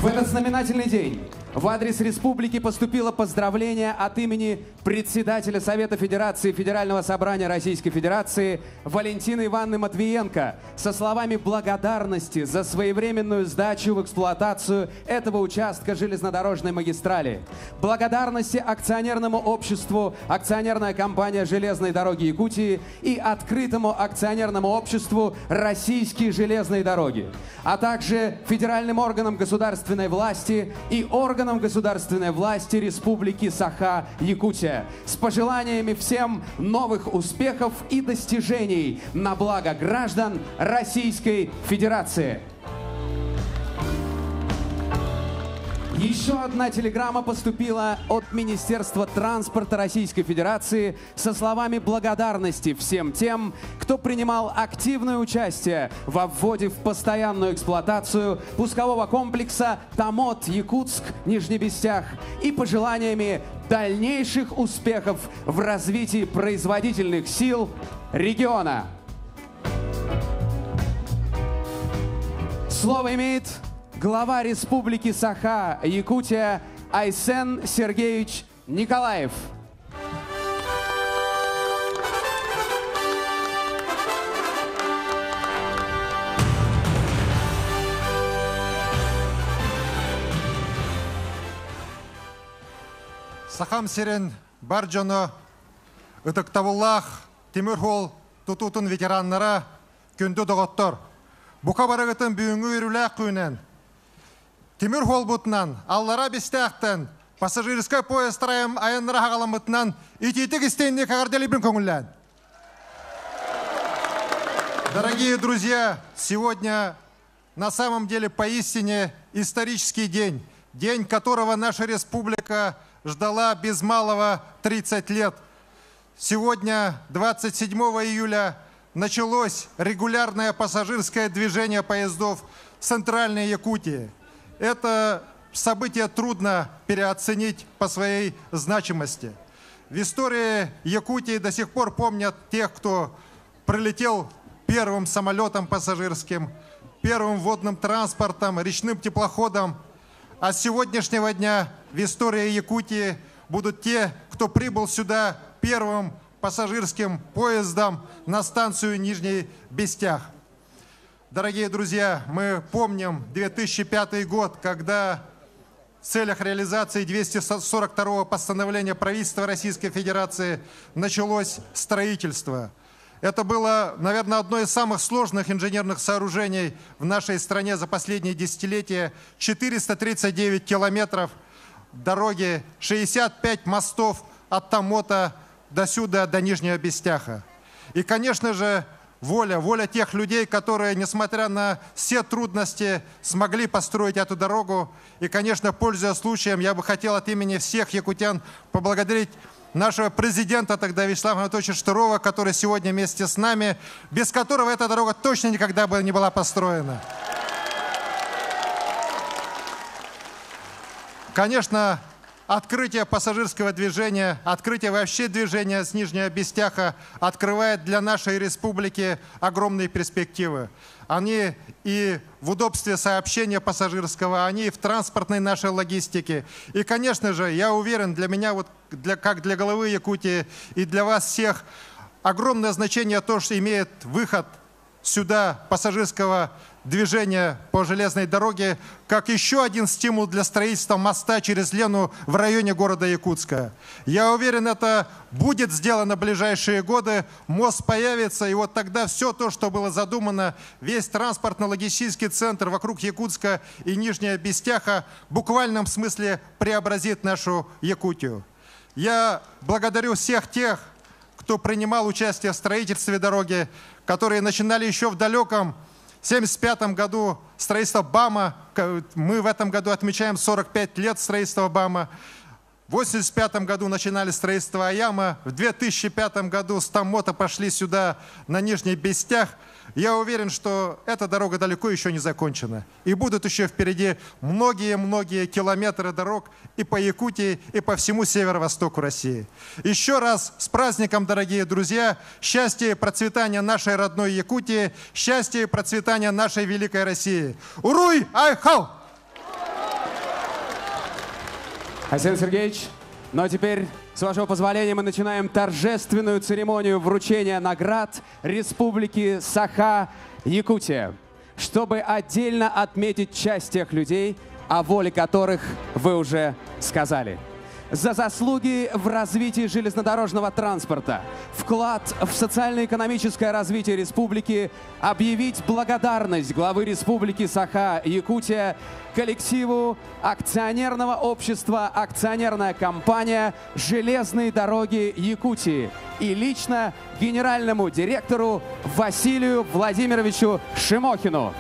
В этот знаменательный день в адрес республики поступило поздравление от имени председателя Совета Федерации Федерального собрания Российской Федерации Валентины Ивановны Матвиенко со словами благодарности за своевременную сдачу в эксплуатацию этого участка железнодорожной магистрали. Благодарности акционерному обществу «Акционерная компания железной дороги Якутии» и открытому акционерному обществу «Российские железные дороги», а также федеральным органам государственной власти и органам государственной власти Республики Саха-Якутия с пожеланиями всем новых успехов и достижений на благо граждан Российской Федерации. Еще одна телеграмма поступила от Министерства транспорта Российской Федерации со словами благодарности всем тем, кто принимал активное участие во вводе в постоянную эксплуатацию пускового комплекса Томот-Якутск-Нижнебестях и пожеланиями дальнейших успехов в развитии производительных сил региона. Слово имеет глава Республики Саха-Якутия Айсен Сергеевич Николаев. Сахам сирен барджоно ытыктабуллах Тимирхол тутутун ветераннара күндү доготтор. Бука барагытын бүйүңү үрүләк күнен. Тимирхол бутнан, аллара бестяқтан, пассажирский поезд траем аяннара хагаламытнан, ититик истейне кагарделибин көңүллән. Дорогие друзья, сегодня на самом деле поистине исторический день. День, которого наша республика ждала без малого 30 лет. Сегодня, 27 июля, началось регулярное пассажирское движение поездов в Центральной Якутии. Это событие трудно переоценить по своей значимости. В истории Якутии до сих пор помнят тех, кто прилетел первым самолетом пассажирским, первым водным транспортом, речным теплоходом. А с сегодняшнего дня в истории Якутии будут те, кто прибыл сюда первым пассажирским поездом на станцию Нижний Бестях. Дорогие друзья, мы помним 2005 год, когда в целях реализации 242-го постановления правительства Российской Федерации началось строительство. Это было, наверное, одно из самых сложных инженерных сооружений в нашей стране за последние десятилетия. 439 километров дороги, 65 мостов от Томота до сюда, до Нижнего Бестяха. И, конечно же, воля тех людей, которые, несмотря на все трудности, смогли построить эту дорогу. И, конечно, пользуясь случаем, я бы хотел от имени всех якутян поблагодарить нашего президента тогда Вячеслава Анатольевича Штырова, который сегодня вместе с нами, без которого эта дорога точно никогда бы не была построена. Конечно, открытие пассажирского движения, открытие вообще движения с Нижнего Бестяха открывает для нашей республики огромные перспективы. Они и в удобстве сообщения пассажирского, они и в транспортной нашей логистике. И, конечно же, я уверен, для меня, как для главы Якутии и для вас всех, огромное значение то, что имеет выход сюда пассажирского движения по железной дороге, как еще один стимул для строительства моста через Лену в районе города Якутска. Я уверен, это будет сделано в ближайшие годы, мост появится, и вот тогда все то, что было задумано, весь транспортно-логистический центр вокруг Якутска и Нижнего Бестяха в буквальном смысле преобразит нашу Якутию. Я благодарю всех тех, кто принимал участие в строительстве дороги, которые начинали еще в далеком 1975 году строительство БАМа. Мы в этом году отмечаем 45 лет строительства БАМа. В 1985 году начинали строительство Аяма, в 2005 году с Томмота пошли сюда на Нижний Бестях. Я уверен, что эта дорога далеко еще не закончена. И будут еще впереди многие-многие километры дорог и по Якутии, и по всему северо-востоку России. Еще раз с праздником, дорогие друзья! Счастья и процветания нашей родной Якутии, счастья и процветания нашей великой России! Уруй Айхал! Арсений Сергеевич, ну а теперь, с вашего позволения, мы начинаем торжественную церемонию вручения наград Республики Саха-Якутия, чтобы отдельно отметить часть тех людей, о воле которых вы уже сказали. За заслуги в развитии железнодорожного транспорта, вклад в социально-экономическое развитие республики, объявить благодарность главы Республики Саха-Якутия коллективу акционерного общества «Акционерная компания «Железные дороги Якутии» и лично генеральному директору Василию Владимировичу Шимохину.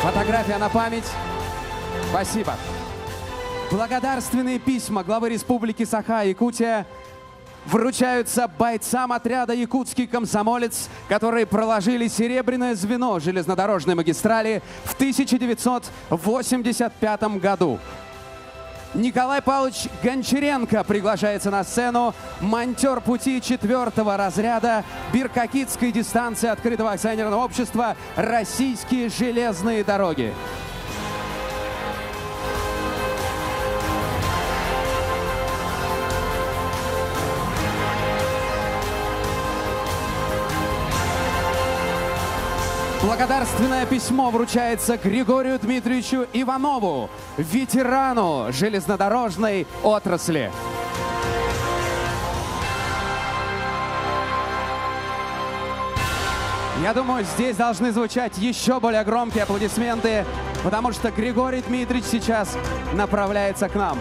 Фотография на память. Спасибо. Благодарственные письма главы Республики Саха-Якутия вручаются бойцам отряда «Якутский комсомолец», которые проложили серебряное звено железнодорожной магистрали в 1985 году. Николай Павлович Гончаренко приглашается на сцену, монтер пути 4-го разряда Биркакитской дистанции открытого акционерного общества «Российские железные дороги». Благодарственное письмо вручается Григорию Дмитриевичу Иванову, ветерану железнодорожной отрасли. Я думаю, здесь должны звучать еще более громкие аплодисменты, потому что Григорий Дмитриевич сейчас направляется к нам.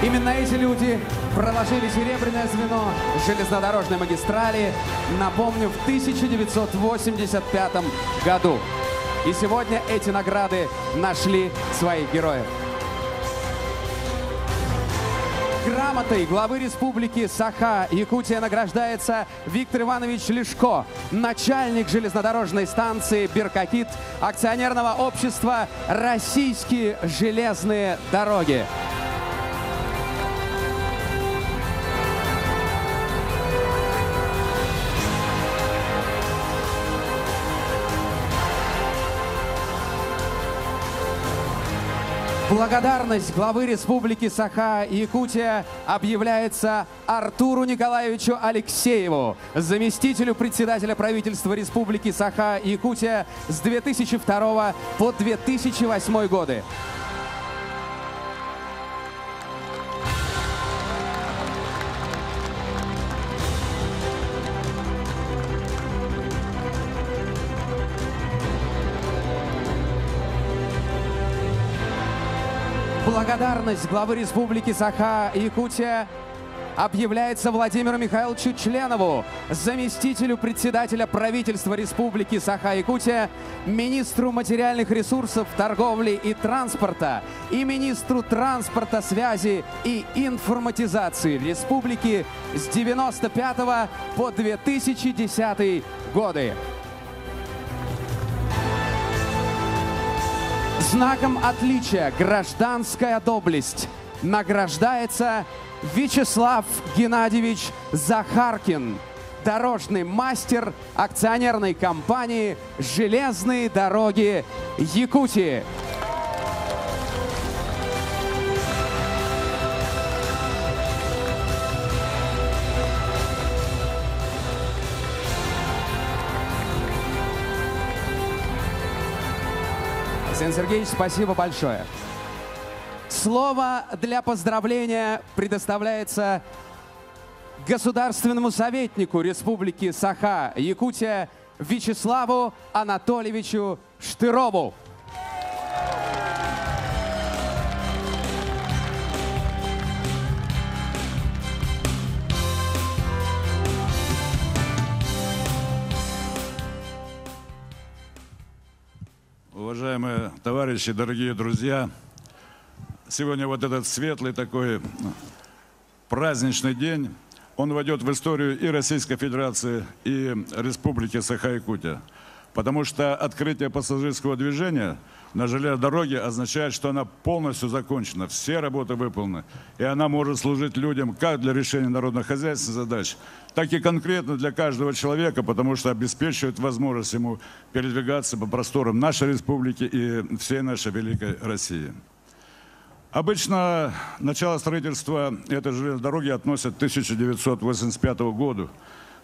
Именно эти люди проложили серебряное звено железнодорожной магистрали, напомню, в 1985 году. И сегодня эти награды нашли своих героев. Грамотой главы Республики Саха-Якутия награждается Виктор Иванович Лешко, начальник железнодорожной станции Биркакит акционерного общества «Российские железные дороги». Благодарность главы Республики Саха-Якутия объявляется Артуру Николаевичу Алексееву, заместителю председателя правительства Республики Саха-Якутия с 2002 по 2008 годы. Благодарность главы Республики Саха-Якутия объявляется Владимиру Михайловичу Членову, заместителю председателя правительства Республики Саха-Якутия, министру материальных ресурсов, торговли и транспорта и министру транспорта, связи и информатизации Республики с 1995 по 2010 годы. Знаком отличия «Гражданская доблесть» награждается Вячеслав Геннадьевич Захаркин, дорожный мастер акционерной компании «Железные дороги Якутии». Арсений Сергеевич, спасибо большое. Слово для поздравления предоставляется государственному советнику Республики Саха-Якутия Вячеславу Анатольевичу Штырову. Уважаемые товарищи, дорогие друзья, сегодня вот этот светлый такой праздничный день, он войдет в историю и Российской Федерации, и Республики Саха-Якутия. Потому что открытие пассажирского движения на железной дороге означает, что она полностью закончена, все работы выполнены. И она может служить людям как для решения народно-хозяйственных задач, так и конкретно для каждого человека, потому что обеспечивает возможность ему передвигаться по просторам нашей республики и всей нашей великой России. Обычно начало строительства этой железной дороги относят к 1985 году,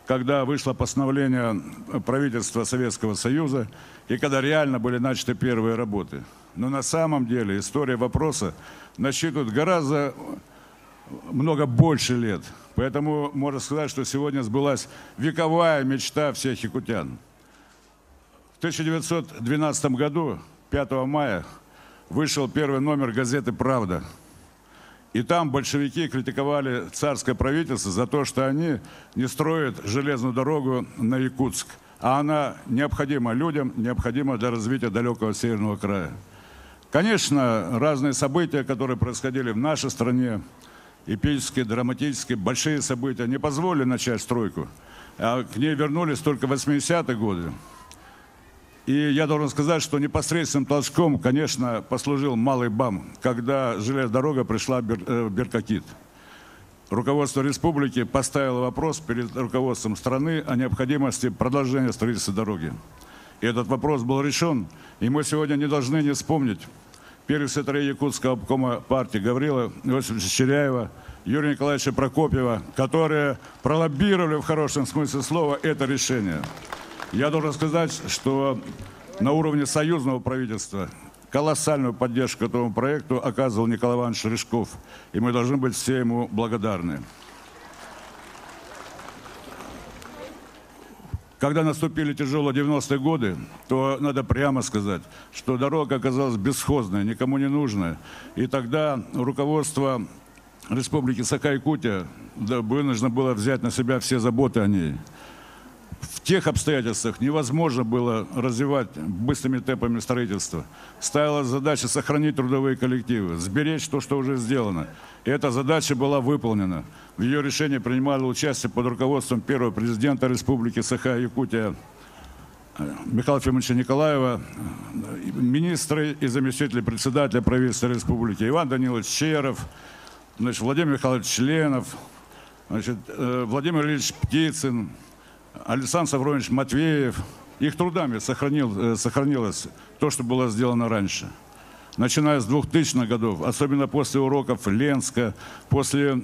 когда вышло постановление правительства Советского Союза и когда реально были начаты первые работы. Но на самом деле история вопроса насчитывает гораздо много больше лет. Поэтому можно сказать, что сегодня сбылась вековая мечта всех якутян. В 1912 году, 5 мая, вышел первый номер газеты «Правда». И там большевики критиковали царское правительство за то, что они не строят железную дорогу на Якутск. А она необходима людям, необходима для развития далекого северного края. Конечно, разные события, которые происходили в нашей стране, эпические, драматические, большие события, не позволили начать стройку. А к ней вернулись только в 80-е годы. И я должен сказать, что непосредственным толчком, конечно, послужил Малый БАМ, когда железная дорога пришла в Беркокит. Руководство республики поставило вопрос перед руководством страны о необходимости продолжения строительства дороги. И этот вопрос был решен, и мы сегодня не должны не вспомнить первых секретарей Якутского обкома партии Гаврила Иосифовича Черяева, Юрия Николаевича Прокопьева, которые пролоббировали в хорошем смысле слова это решение. Я должен сказать, что на уровне союзного правительства колоссальную поддержку этому проекту оказывал Николай Иванович Рыжков, и мы должны быть все ему благодарны. Когда наступили тяжелые 90-е годы, то надо прямо сказать, что дорога оказалась бесхозной, никому не нужная. И тогда руководство Республики Саха-Якутия вынуждено было взять на себя все заботы о ней. В тех обстоятельствах невозможно было развивать быстрыми темпами строительства. Ставилась задача сохранить трудовые коллективы, сберечь то, что уже сделано. И эта задача была выполнена. В ее решении принимало участие под руководством первого президента Республики Саха-Якутия Михаила Фимовича Николаева, министры и заместители председателя правительства республики Иван Данилович Черов, Владимир Михайлович Членов, Владимир Ильич Птицын, Александр Саврович Матвеев. Их трудами сохранилось то, что было сделано раньше. Начиная с 2000-х годов, особенно после уроков Ленска, после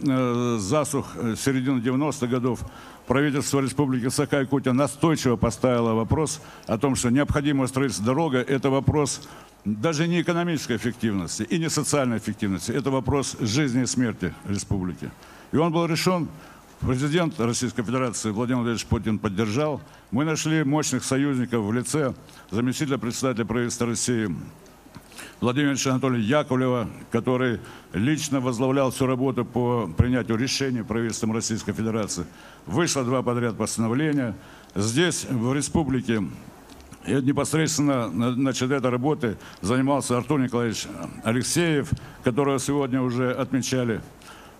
засух середины 90-х годов, правительство Республики Саха-Якутия настойчиво поставило вопрос о том, что необходимо строить дорога. Это вопрос даже не экономической эффективности и не социальной эффективности. Это вопрос жизни и смерти республики. И он был решен. Президент Российской Федерации Владимир Владимирович Путин поддержал. Мы нашли мощных союзников в лице заместителя председателя правительства России Владимира Анатольевича Яковлева, который лично возглавлял всю работу по принятию решений правительством Российской Федерации. Вышло 2 подряд постановления. Здесь, в республике, непосредственно этой работой занимался Артур Николаевич Алексеев, которого сегодня уже отмечали.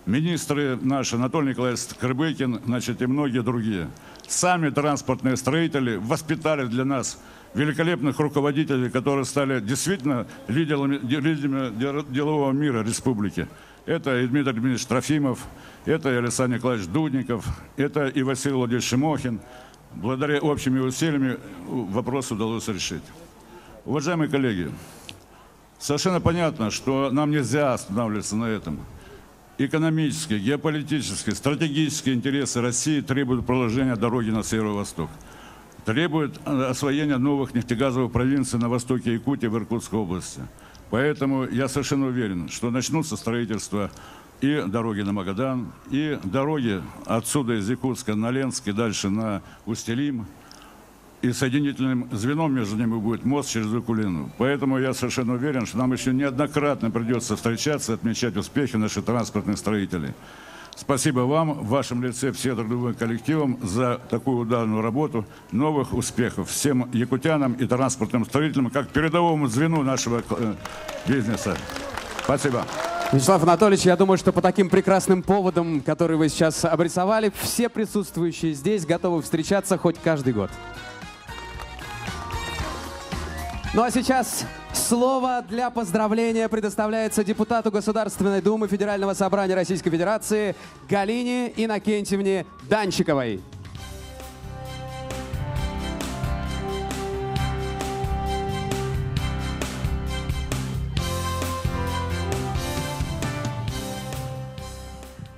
Министры наши, Анатолий Николаевич Крыбыкин, и многие другие. Сами транспортные строители воспитали для нас великолепных руководителей, которые стали действительно лидерами делового мира республики. Это и Дмитрий Дмитриевич Трофимов, это и Александр Николаевич Дудников, это и Василий Владимирович Шимохин. Благодаря общими усилиями вопрос удалось решить. Уважаемые коллеги, совершенно понятно, что нам нельзя останавливаться на этом. Экономические, геополитические, стратегические интересы России требуют продолжения дороги на северо-восток. требует освоения новых нефтегазовых провинций на востоке Якутии в Иркутской области. Поэтому я совершенно уверен, что начнутся строительство и дороги на Магадан, и дороги отсюда из Якутска на Ленск и дальше на Устилим. И соединительным звеном между ними будет мост через Укулину. Поэтому я совершенно уверен, что нам еще неоднократно придется встречаться, отмечать успехи наших транспортных строителей. Спасибо вам, в вашем лице, всем трудовым коллективам за такую ударную работу. Новых успехов всем якутянам и транспортным строителям, как передовому звену нашего бизнеса. Спасибо. Вячеслав Анатольевич, я думаю, что по таким прекрасным поводам, которые вы сейчас обрисовали, все присутствующие здесь готовы встречаться хоть каждый год. Ну а сейчас слово для поздравления предоставляется депутату Государственной Думы Федерального собрания Российской Федерации Галине Иннокентьевне Данчиковой.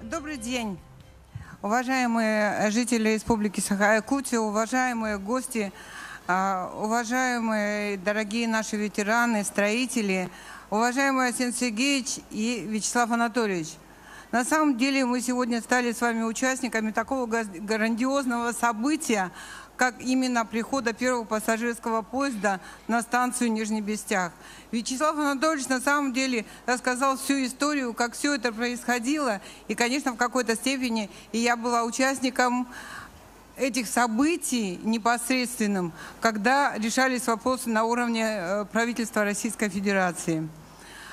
Добрый день, уважаемые жители Республики Саха-Якутия, уважаемые гости, уважаемые дорогие наши ветераны, строители, уважаемый Арсений Сергеевич и Вячеслав Анатольевич. На самом деле мы сегодня стали с вами участниками такого грандиозного события, как именно прихода первого пассажирского поезда на станцию Нижний Бестях. Вячеслав Анатольевич на самом деле рассказал всю историю, как все это происходило, и, конечно, в какой-то степени и я была участником этих событий непосредственным, когда решались вопросы на уровне правительства Российской Федерации.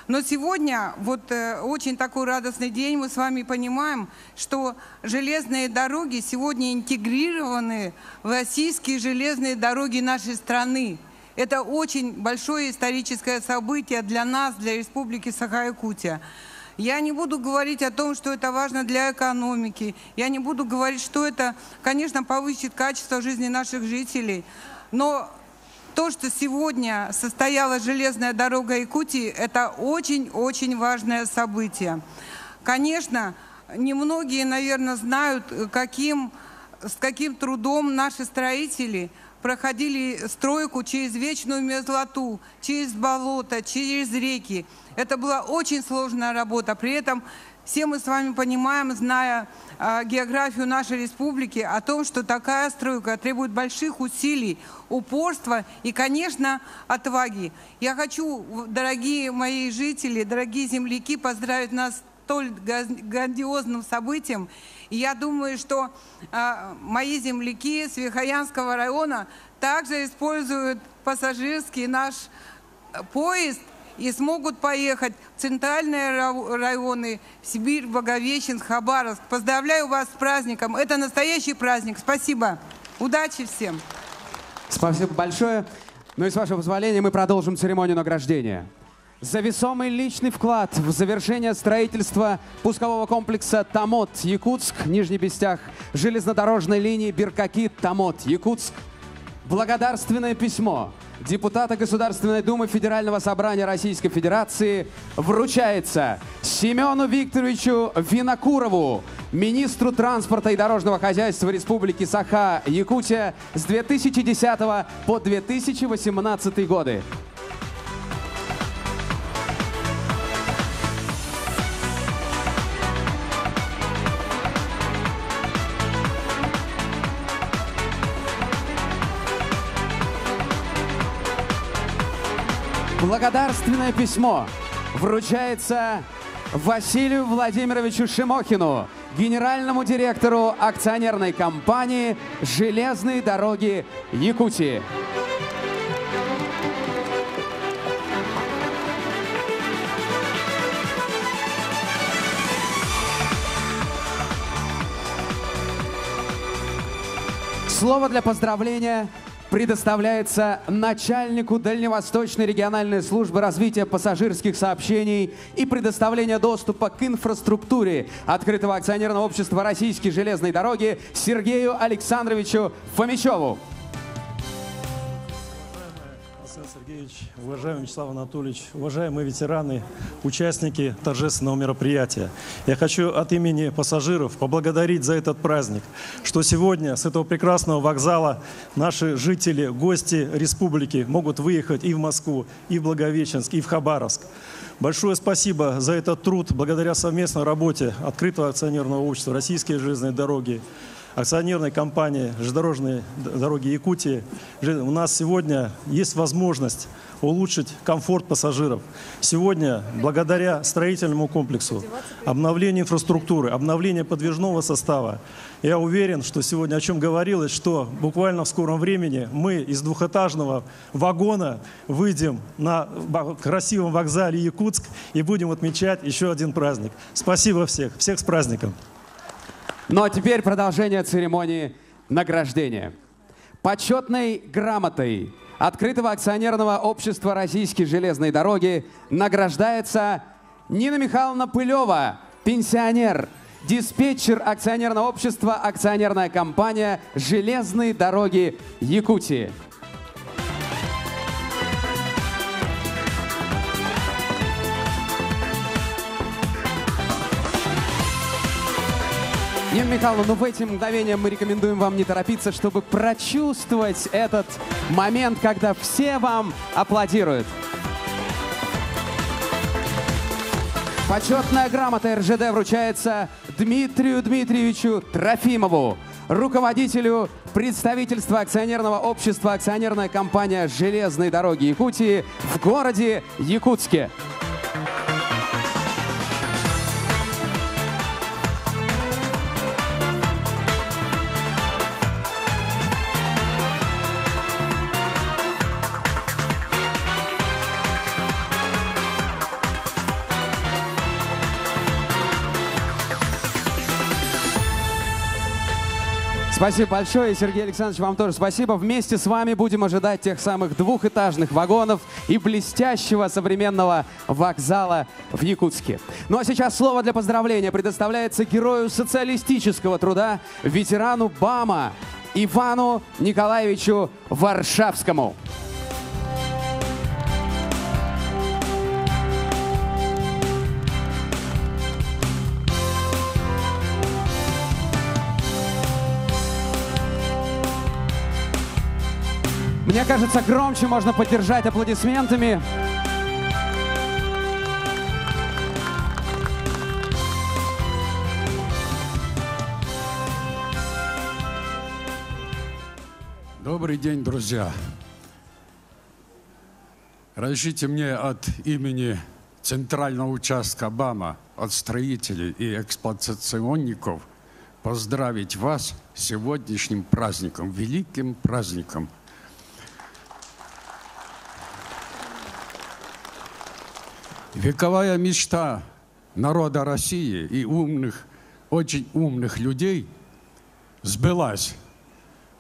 Но сегодня, вот очень такой радостный день, мы с вами понимаем, что железные дороги сегодня интегрированы в российские железные дороги нашей страны. Это очень большое историческое событие для нас, для Республики Саха-Якутия. Я не буду говорить о том, что это важно для экономики. Я не буду говорить, что это, конечно, повысит качество жизни наших жителей. Но то, что сегодня состоялась железная дорога Якутии, это очень-очень важное событие. Конечно, немногие, наверное, знают, с каким трудом наши строители проходили стройку через вечную мерзлоту, через болото, через реки. Это была очень сложная работа. При этом все мы с вами понимаем, зная географию нашей республики, о том, что такая стройка требует больших усилий, упорства и, конечно, отваги. Я хочу, дорогие мои жители, дорогие земляки, поздравить нас с столь грандиозным событием. И я думаю, что мои земляки с Верхоянского района также используют пассажирский наш поезд и смогут поехать в центральные районы, в Сибирь, Благовещенск, Хабаровск. Поздравляю вас с праздником. Это настоящий праздник. Спасибо. Удачи всем. Спасибо большое. Ну и с вашего позволения мы продолжим церемонию награждения. За весомый личный вклад в завершение строительства пускового комплекса Томот-Якутск, Нижний Бестях, железнодорожной линии Беркакит-Томот-Якутск, благодарственное письмо депутата Государственной Думы Федерального собрания Российской Федерации вручается Семену Викторовичу Винокурову, министру транспорта и дорожного хозяйства Республики Саха-Якутия с 2010 по 2018 годы. Благодарственное письмо вручается Василию Владимировичу Шимохину, генеральному директору акционерной компании «Железные дороги Якутии». Слово для поздравления предоставляется начальнику Дальневосточной региональной службы развития пассажирских сообщений и предоставления доступа к инфраструктуре открытого акционерного общества «Российские железные дороги» Сергею Александровичу Фомичеву. Сергеевич, уважаемый Вячеслав Анатольевич, уважаемые ветераны, участники торжественного мероприятия. Я хочу от имени пассажиров поблагодарить за этот праздник, что сегодня с этого прекрасного вокзала наши жители, гости республики могут выехать и в Москву, и в Благовещенск, и в Хабаровск. Большое спасибо за этот труд. Благодаря совместной работе Открытого акционерного общества «Российские железные дороги», акционерной компании «Железнодорожные дороги Якутии» у нас сегодня есть возможность улучшить комфорт пассажиров. Сегодня, благодаря строительному комплексу, обновлению инфраструктуры, обновлению подвижного состава, я уверен, что сегодня, о чем говорилось, что буквально в скором времени мы из двухэтажного вагона выйдем на красивом вокзале Якутск и будем отмечать еще один праздник. Спасибо всех. Всех с праздником. Ну а теперь продолжение церемонии награждения. Почетной грамотой Открытого акционерного общества «Российские железные дороги» награждается Нина Михайловна Пылева, пенсионер, диспетчер акционерного общества акционерная компания «Железные дороги Якутии». Нина Михайловна, ну в эти мгновения мы рекомендуем вам не торопиться, чтобы прочувствовать этот момент, когда все вам аплодируют. Почетная грамота РЖД вручается Дмитрию Дмитриевичу Трофимову, руководителю представительства акционерного общества акционерная компания «Железные дороги Якутии» в городе Якутске. Спасибо большое, Сергей Александрович, вам тоже спасибо. Вместе с вами будем ожидать тех самых двухэтажных вагонов и блестящего современного вокзала в Якутске. Ну а сейчас слово для поздравления предоставляется герою социалистического труда, ветерану БАМа Ивану Николаевичу Варшавскому. Мне кажется, громче можно поддержать аплодисментами. Добрый день, друзья. Разрешите мне от имени Центрального участка БАМа, от строителей и эксплуатационников поздравить вас с сегодняшним праздником, великим праздником. Вековая мечта народа России и умных, очень умных людей сбылась.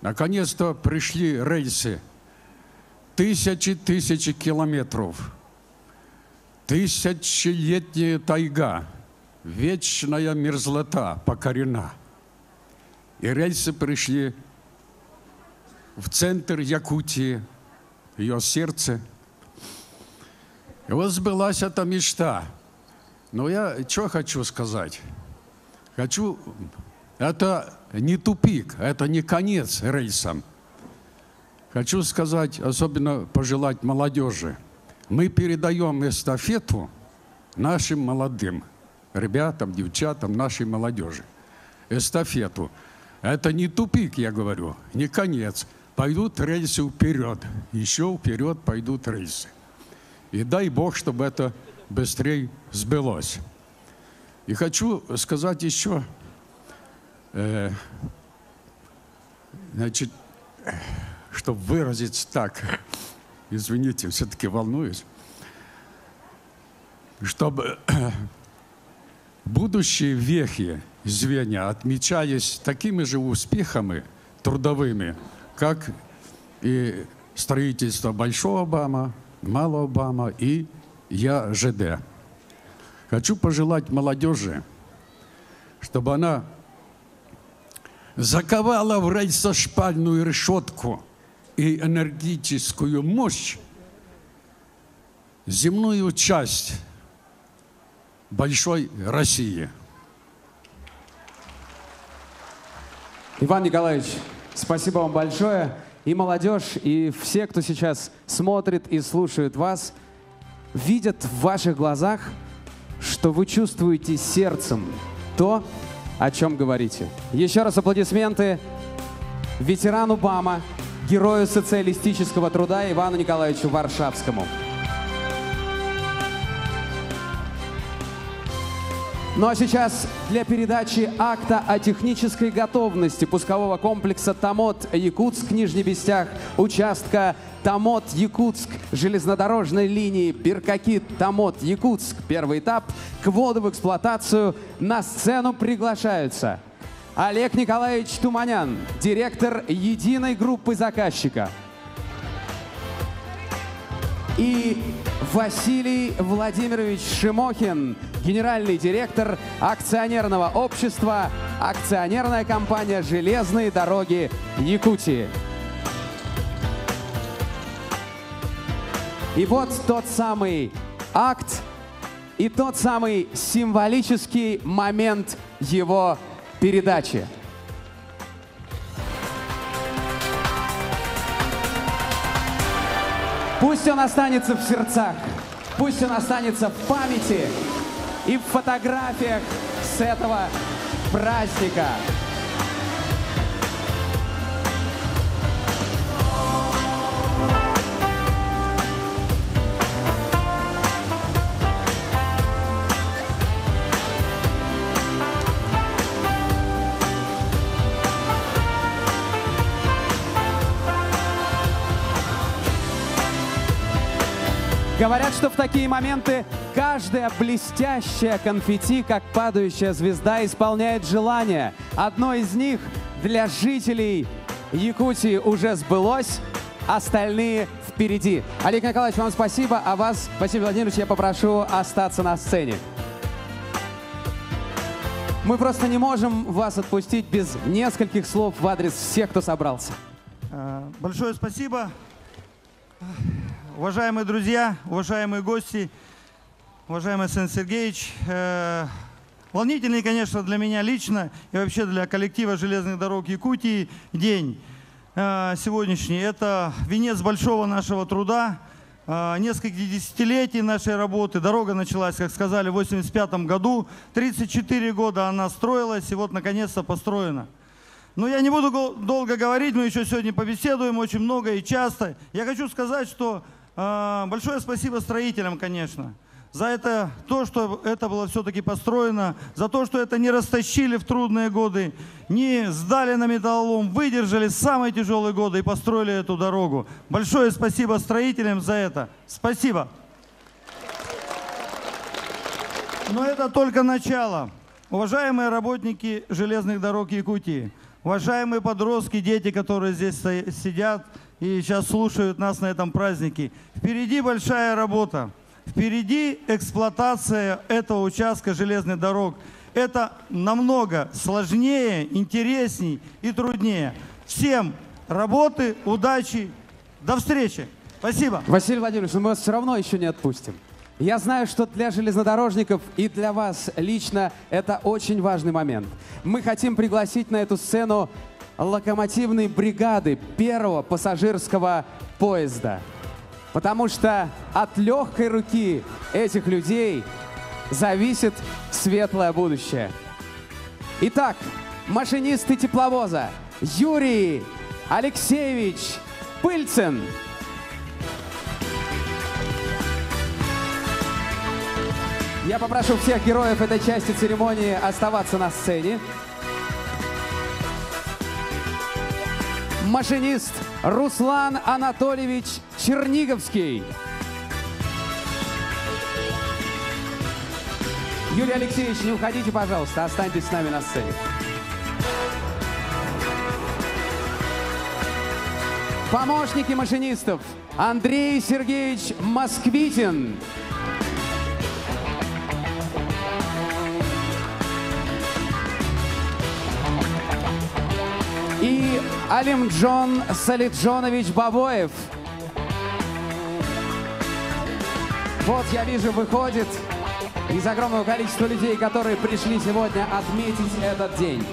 Наконец-то пришли рельсы. Тысячи километров. Тысячелетняя тайга. Вечная мерзлота покорена. И рельсы пришли в центр Якутии, ее сердце. И вот сбылась эта мечта. Но я что хочу сказать? Это не тупик, это не конец рельсам. Хочу сказать, особенно пожелать молодежи. Мы передаем эстафету нашим молодым ребятам, девчатам, нашей молодежи. Эстафету. Это не тупик, я говорю, не конец. Пойдут рельсы вперед. Еще вперед пойдут рельсы. И дай Бог, чтобы это быстрее сбылось. И хочу сказать еще, значит, чтобы выразить так, извините, все-таки волнуюсь, чтобы будущие вехи звенья, отмечаясь такими же успехами трудовыми, как и строительство Большого БАМа, Малого БАМа и ЯЖД. Хочу пожелать молодежи, чтобы она заковала в рельсошпальную решетку и энергетическую мощь земную часть большой России. Иван Николаевич, спасибо вам большое. И молодежь, и все, кто сейчас смотрит и слушает вас, видят в ваших глазах, что вы чувствуете сердцем то, о чем говорите. Еще раз аплодисменты ветерану БАМа, герою социалистического труда Ивану Николаевичу Варшавскому. Ну а сейчас для передачи акта о технической готовности пускового комплекса Томот-Якутск, Нижний Бестях, участка Томот-Якутск, железнодорожной линии Перкакит-Томот-Якутск, первый этап, к вводу в эксплуатацию на сцену приглашаются Олег Николаевич Туманян, директор единой группы заказчика, и Василий Владимирович Шимохин, генеральный директор акционерного общества «Акционерная компания «Железные дороги Якутии». И вот тот самый акт и тот самый символический момент его передачи. Пусть он останется в сердцах, пусть он останется в памяти и в фотографиях с этого праздника. Говорят, что в такие моменты каждая блестящая конфетти, как падающая звезда, исполняет желание. Одно из них для жителей Якутии уже сбылось, остальные впереди. Олег Николаевич, вам спасибо, а вас, Василий Владимирович, я попрошу остаться на сцене. Мы просто не можем вас отпустить без нескольких слов в адрес всех, кто собрался. Большое спасибо. Уважаемые друзья, уважаемые гости, уважаемый Александр Сергеевич, волнительный, конечно, для меня лично и вообще для коллектива железных дорог Якутии день сегодняшний. Это венец большого нашего труда, несколько десятилетий нашей работы. Дорога началась, как сказали, в 1985 году. 34 года она строилась и вот, наконец-то, построена. Но я не буду долго говорить, мы еще сегодня побеседуем очень много и часто. Я хочу сказать, что большое спасибо строителям, конечно, за это, то, что это было все-таки построено, за то, что это не растащили в трудные годы, не сдали на металлолом, выдержали самые тяжелые годы и построили эту дорогу. Большое спасибо строителям за это. Спасибо. Но это только начало. Уважаемые работники железных дорог Якутии, уважаемые подростки, дети, которые здесь сидят и сейчас слушают нас на этом празднике. Впереди большая работа. Впереди эксплуатация этого участка железных дорог. Это намного сложнее, интересней и труднее. Всем работы, удачи, до встречи. Спасибо. Василий Владимирович, мы вас все равно еще не отпустим. Я знаю, что для железнодорожников и для вас лично это очень важный момент. Мы хотим пригласить на эту сцену локомотивной бригады первого пассажирского поезда. Потому что от легкой руки этих людей зависит светлое будущее. Итак, машинисты тепловоза Юрий Алексеевич Пыльцин. Я попрошу всех героев этой части церемонии оставаться на сцене. Машинист Руслан Анатольевич Черниговский. Юрий Алексеевич, не уходите, пожалуйста, останьтесь с нами на сцене. Помощники машинистов Андрей Сергеевич Москвитин. И Алимджон Салиджонович Бабоев. Вот я вижу, выходит из огромного количества людей, которые пришли сегодня отметить этот день.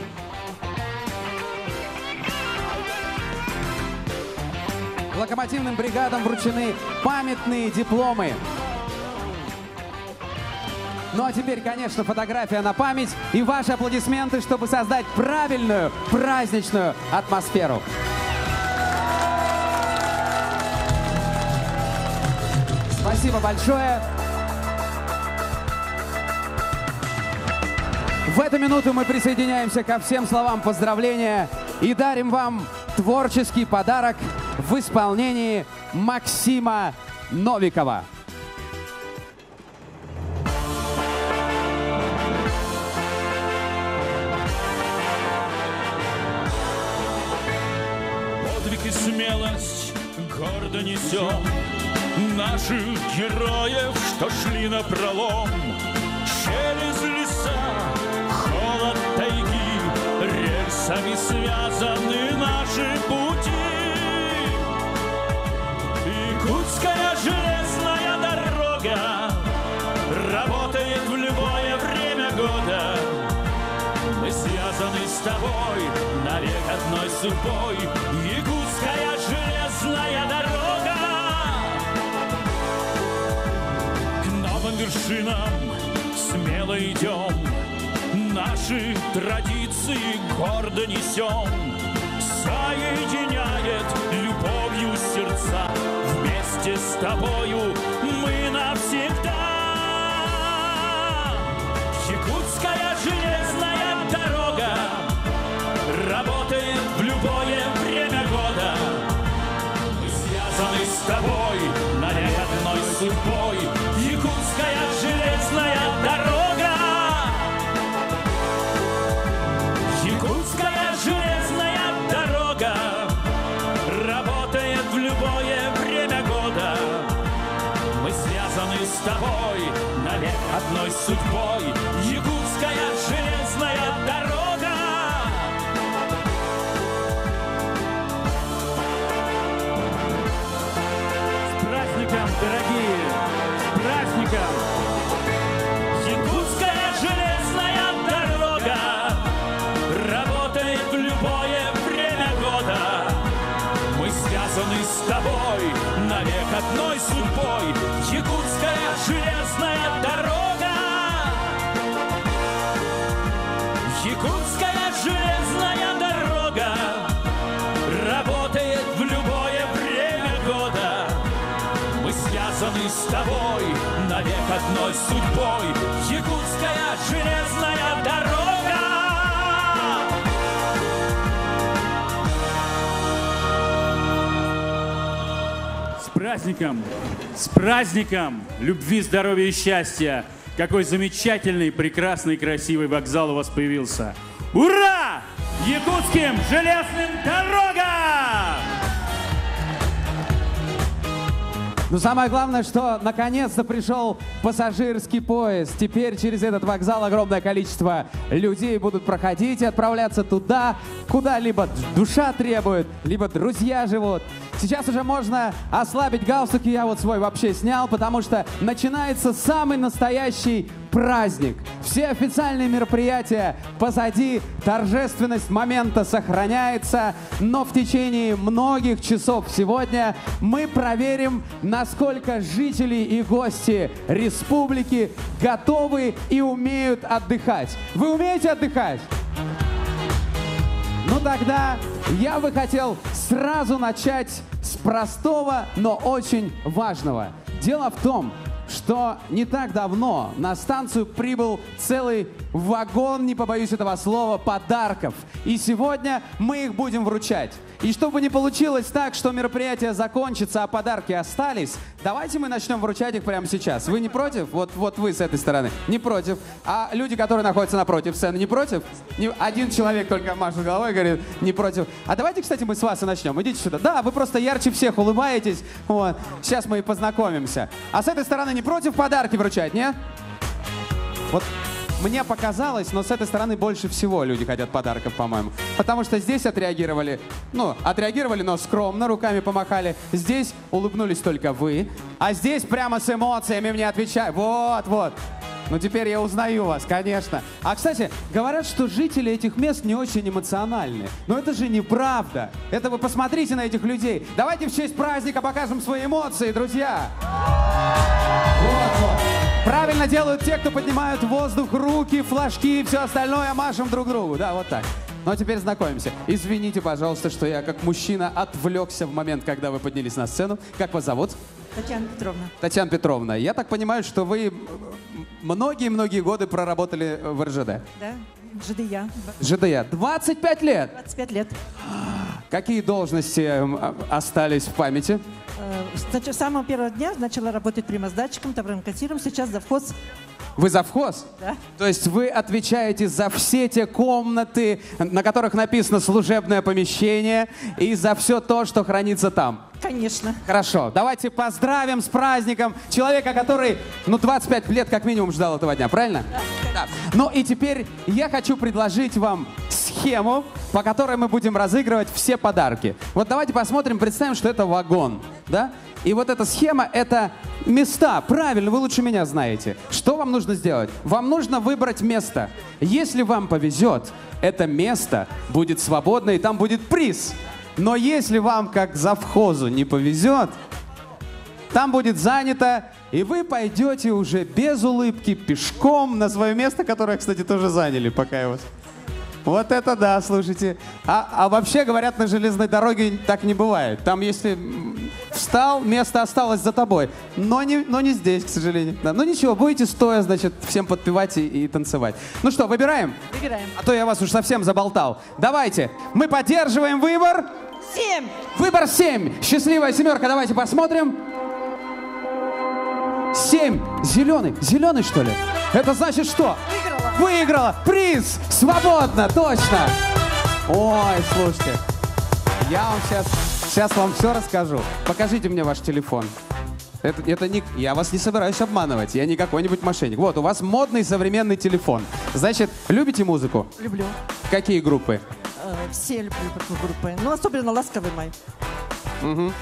Локомотивным бригадам вручены памятные дипломы. Ну а теперь, конечно, фотография на память и ваши аплодисменты, чтобы создать правильную праздничную атмосферу. Спасибо большое. В эту минуту мы присоединяемся ко всем словам поздравления и дарим вам творческий подарок в исполнении Максима Новикова. Подвиг и смелость гордо несем наших героев, что шли напролом. Через леса, холод тайги, рельсами связаны наши пути. Якутская железная дорога работает в любое время года. Мы связаны с тобой навек одной судьбой. Якутская железная дорога к новым вершинам смело идем, наши традиции гордо несем. Соединяет любовью сердца, вместе с тобою мы навсегда. Якутская железная дорога работает в любое время года. Мы связаны с тобой навек одной судьбой. Якутская железная дорога. Якутская железная дорога работает в любое время года. Мы связаны с тобой навек одной судьбой. Якутская железная дорога. С праздником, дорогие! С праздником! Якутская железная дорога работает в любое время года. Мы связаны с тобой навек одной судьбой. Якутская железная дорога. Якутская железная дорога работает в любое время года. Мы связаны с тобой навек одной судьбой. Якутская железная дорога. С праздником! С праздником! Любви, здоровья и счастья! Какой замечательный, прекрасный, красивый вокзал у вас появился! Ура! Якутским железным дорогам! Но самое главное, что наконец-то пришел пассажирский поезд. Теперь через этот вокзал огромное количество людей будут проходить и отправляться туда, куда либо душа требует, либо друзья живут. Сейчас уже можно ослабить галстуки, я вот свой вообще снял, потому что начинается самый настоящий праздник. Все официальные мероприятия позади, торжественность момента сохраняется, но в течение многих часов сегодня мы проверим, насколько жители и гости республики готовы и умеют отдыхать. Вы умеете отдыхать? Ну тогда я бы хотел сразу начать с простого, но очень важного. Дело в том, что не так давно на станцию прибыл целый вагон, не побоюсь этого слова, подарков. И сегодня мы их будем вручать. И чтобы не получилось так, что мероприятие закончится, а подарки остались, давайте мы начнем вручать их прямо сейчас. Вы не против? Вот вы с этой стороны. Не против. А люди, которые находятся напротив сцены, не против? Один человек только машет головой и говорит, не против. А давайте, кстати, мы с вас и начнем. Идите сюда. Да, вы просто ярче всех улыбаетесь. Вот. Сейчас мы и познакомимся. А с этой стороны не против подарки вручать, нет? Вот Мне показалось, но с этой стороны больше всего люди хотят подарков, по-моему. Потому что здесь отреагировали, но скромно, руками помахали. Здесь улыбнулись только вы. А здесь прямо с эмоциями мне отвечают. Вот. Ну, теперь я узнаю вас, конечно. А, кстати, говорят, что жители этих мест не очень эмоциональны. Но это же неправда. Это вы посмотрите на этих людей. Давайте в честь праздника покажем свои эмоции, друзья. Вот. Правильно делают те, кто поднимают в воздух руки, флажки и все остальное, машем друг другу. Да, вот так. Ну, а теперь знакомимся. Извините, пожалуйста, что я как мужчина отвлекся в момент, когда вы поднялись на сцену. Как вас зовут? Татьяна Петровна. Татьяна Петровна, я так понимаю, что вы многие-многие годы проработали в РЖД. Да, ЖДЯ. ЖДЯ. 25 лет? 25 лет. Какие должности остались в памяти? С самого первого дня начала работать прямоздатчиком, товарным кассиром, сейчас завхоз. Вы завхоз? Да. То есть вы отвечаете за все те комнаты, на которых написано «служебное помещение», и за все то, что хранится там? Конечно. Хорошо. Давайте поздравим с праздником человека, который, 25 лет как минимум ждал этого дня, правильно? Да. Ну и теперь я хочу предложить вам схему, по которой мы будем разыгрывать все подарки. Вот давайте посмотрим, представим, что это вагон, да? И вот эта схема — это места. Правильно, вы лучше меня знаете. Что вам нужно сделать? Вам нужно выбрать место. Если вам повезет, это место будет свободно, и там будет приз. Но если вам, как завхозу, не повезет, там будет занято, и вы пойдете уже без улыбки пешком на свое место, которое, кстати, тоже заняли, пока я вас... Вот это да, слушайте. А вообще, говорят, на железной дороге так не бывает. Там, если встал, место осталось за тобой. Но не здесь, к сожалению. Да. Ну ничего, будете стоя, значит, всем подпевать и танцевать. Ну что, выбираем? Выбираем. А то я вас уж совсем заболтал. Давайте, мы поддерживаем выбор. 7. Выбор 7. Счастливая семерка, давайте посмотрим. 7. Зеленый. Зеленый, что ли? Это значит что? Выиграла! Приз! Свободно! Точно! Ой, слушайте. Я вам сейчас вам все расскажу. Покажите мне ваш телефон. Это не... Я вас не собираюсь обманывать. Я не какой-нибудь мошенник. Вот, у вас модный современный телефон. Значит, любите музыку? Люблю. Какие группы? Все люблю группы. Ну, особенно «Ласковый май». Угу.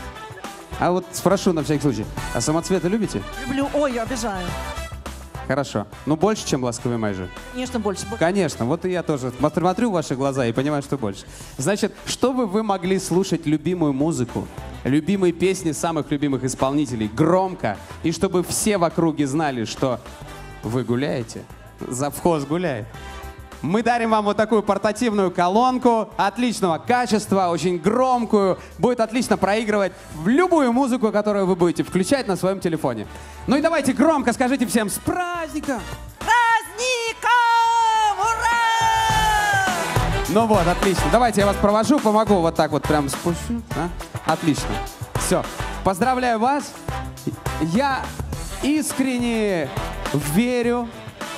А вот спрошу на всякий случай. А «Самоцветы» любите? Люблю. Ой, я обижаю. Хорошо. Ну, больше, чем «Ласковый май» же? Конечно, больше. Конечно. Вот и я тоже смотрю в ваши глаза и понимаю, что больше. Значит, чтобы вы могли слушать любимую музыку, любимые песни самых любимых исполнителей громко, и чтобы все в округе знали, что вы гуляете, завхоз гуляет, мы дарим вам вот такую портативную колонку отличного качества, очень громкую. Будет отлично проигрывать любую музыку, которую вы будете включать на своем телефоне. Ну и давайте громко скажите всем «С праздником!» Праздником! Ура! Ну вот, отлично. Давайте я вас провожу, помогу. Вот так вот прям спущу. А? Отлично. Все. Поздравляю вас. Я искренне верю,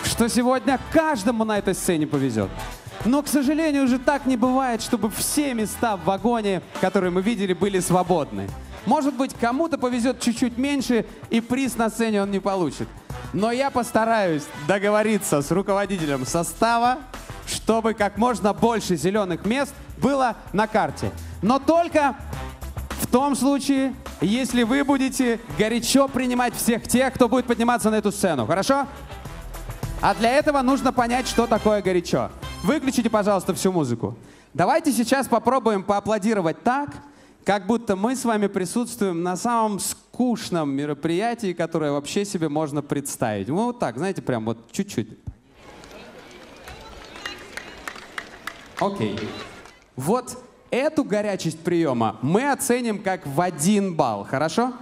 что сегодня каждому на этой сцене повезет. Но, к сожалению, уже так не бывает, чтобы все места в вагоне, которые мы видели, были свободны. Может быть, кому-то повезет чуть-чуть меньше, и приз на сцене он не получит. Но я постараюсь договориться с руководителем состава, чтобы как можно больше зеленых мест было на карте. Но только в том случае, если вы будете горячо принимать всех тех, кто будет подниматься на эту сцену. Хорошо? А для этого нужно понять, что такое горячо. Выключите, пожалуйста, всю музыку. Давайте сейчас попробуем поаплодировать так, как будто мы с вами присутствуем на самом скучном мероприятии, которое вообще себе можно представить. Ну, вот так, знаете, прям вот чуть-чуть. Окей. Вот эту горячесть приема мы оценим как в 1 балл, хорошо?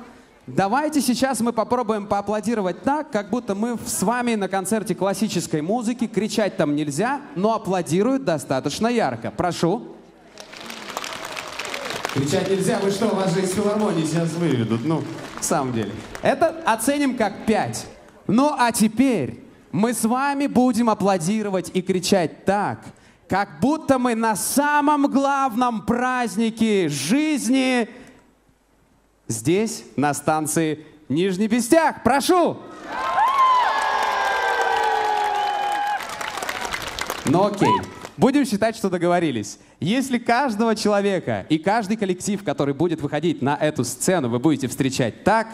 Давайте сейчас мы попробуем поаплодировать так, как будто мы с вами на концерте классической музыки. Кричать там нельзя, но аплодируют достаточно ярко. Прошу. Кричать нельзя, вы что, вас же из филармонии сейчас выведут. Ну, в самом деле. Это оценим как 5. Ну, а теперь мы с вами будем аплодировать и кричать так, как будто мы на самом главном празднике жизни здесь, на станции Нижний Бестяг. Прошу! Ну окей. Будем считать, что договорились. Если каждого человека и каждый коллектив, который будет выходить на эту сцену, вы будете встречать так,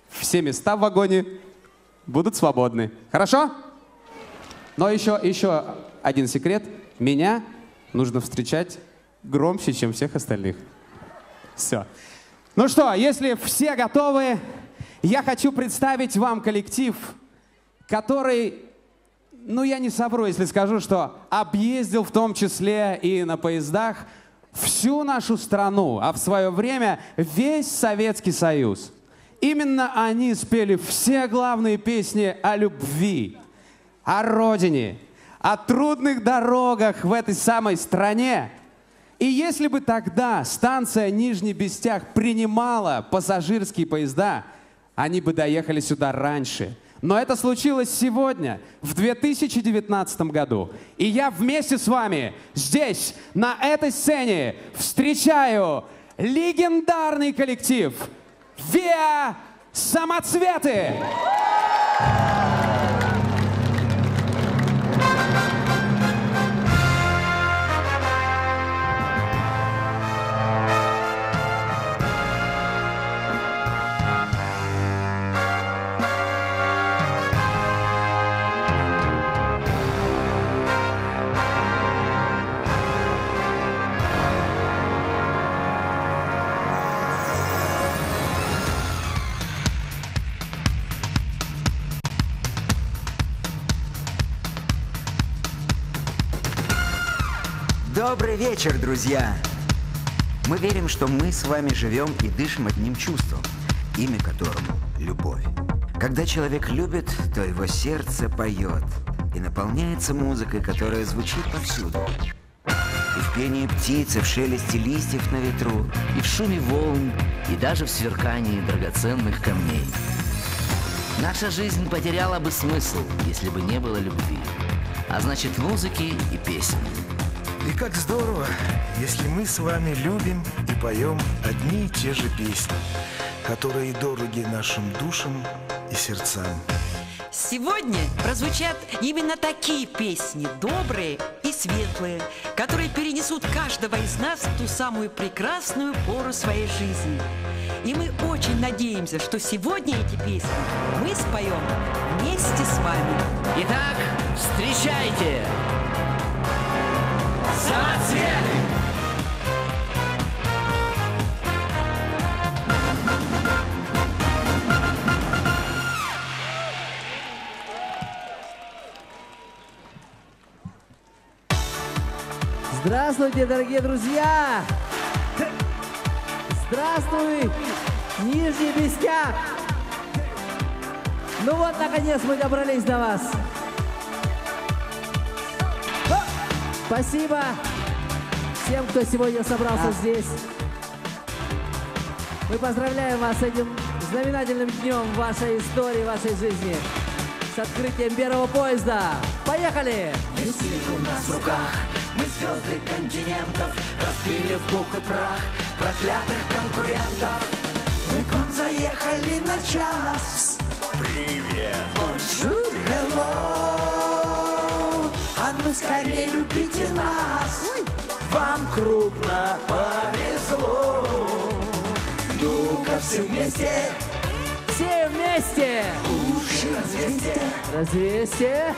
все места в вагоне будут свободны. Хорошо? Но еще один секрет. Меня нужно встречать громче, чем всех остальных. Все. Ну что, если все готовы, я хочу представить вам коллектив, который, ну я не совру, если скажу, что объездил в том числе и на поездах всю нашу страну, а в свое время весь Советский Союз. Именно они спели все главные песни о любви, о родине, о трудных дорогах в этой самой стране. И если бы тогда станция Нижний Бестях принимала пассажирские поезда, они бы доехали сюда раньше. Но это случилось сегодня, в 2019 году. И я вместе с вами здесь, на этой сцене, встречаю легендарный коллектив «Виа Самоцветы». Добрый вечер, друзья! Мы верим, что мы с вами живем и дышим одним чувством, имя которому – любовь. Когда человек любит, то его сердце поет и наполняется музыкой, которая звучит повсюду. И в пении птиц, и в шелесте листьев на ветру, и в шуме волн, и даже в сверкании драгоценных камней. Наша жизнь потеряла бы смысл, если бы не было любви, а значит музыки и песен. И как здорово, если мы с вами любим и поем одни и те же песни, которые дороги нашим душам и сердцам. Сегодня прозвучат именно такие песни, добрые и светлые, которые перенесут каждого из нас в ту самую прекрасную пору своей жизни. И мы очень надеемся, что сегодня эти песни мы споем вместе с вами. Итак, встречайте! Самоцветы! Здравствуйте, дорогие друзья! Здравствуй, Нижний Бестях! Ну вот, наконец, мы добрались до вас. Спасибо всем, кто сегодня собрался здесь. Мы поздравляем вас с этим знаменательным днем в вашей истории, в вашей жизни. С открытием первого поезда. Поехали! Если у нас в руках мы звезды континентов, разбили в пух и прах проклятых конкурентов. Мы к вам заехали на час. Привет! Bonjour, hello! А ну скорее любите нас, вам крупно повезло. Ну-ка все вместе, все вместе, уши развесьте, развесьте.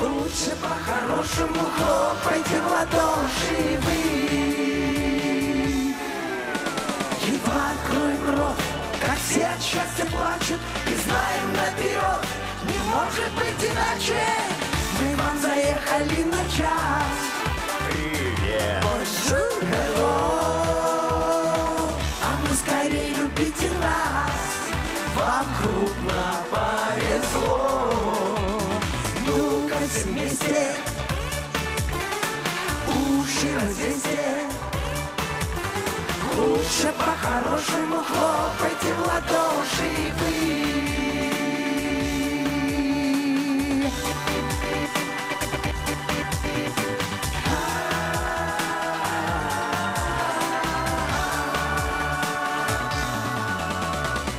Лучше по-хорошему хлопайте в ладоши вы. Едва откроем рот, как все от счастья плачут, и знаем наперед, не может быть иначе. Мы вам заехали на час. Привет! Bonjour, hello! А ну скорее любите нас, вам крупно повезло. Ну-ка все вместе, уши развесьте. Лучше по-хорошему хлопайте в ладоши вы.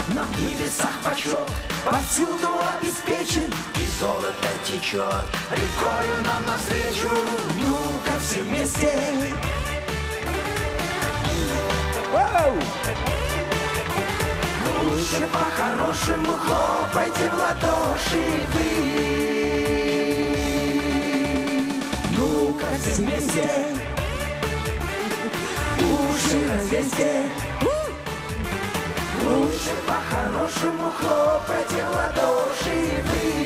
На небесах почет повсюду обеспечен, и золото течет рекою нам навстречу. Ну-ка все вместе. Лучше по-хорошему хлопайте в ладоши вы. Ну-ка все вместе. Уши развесьте. Лучше по-хорошему хлопайте в ладоши вы.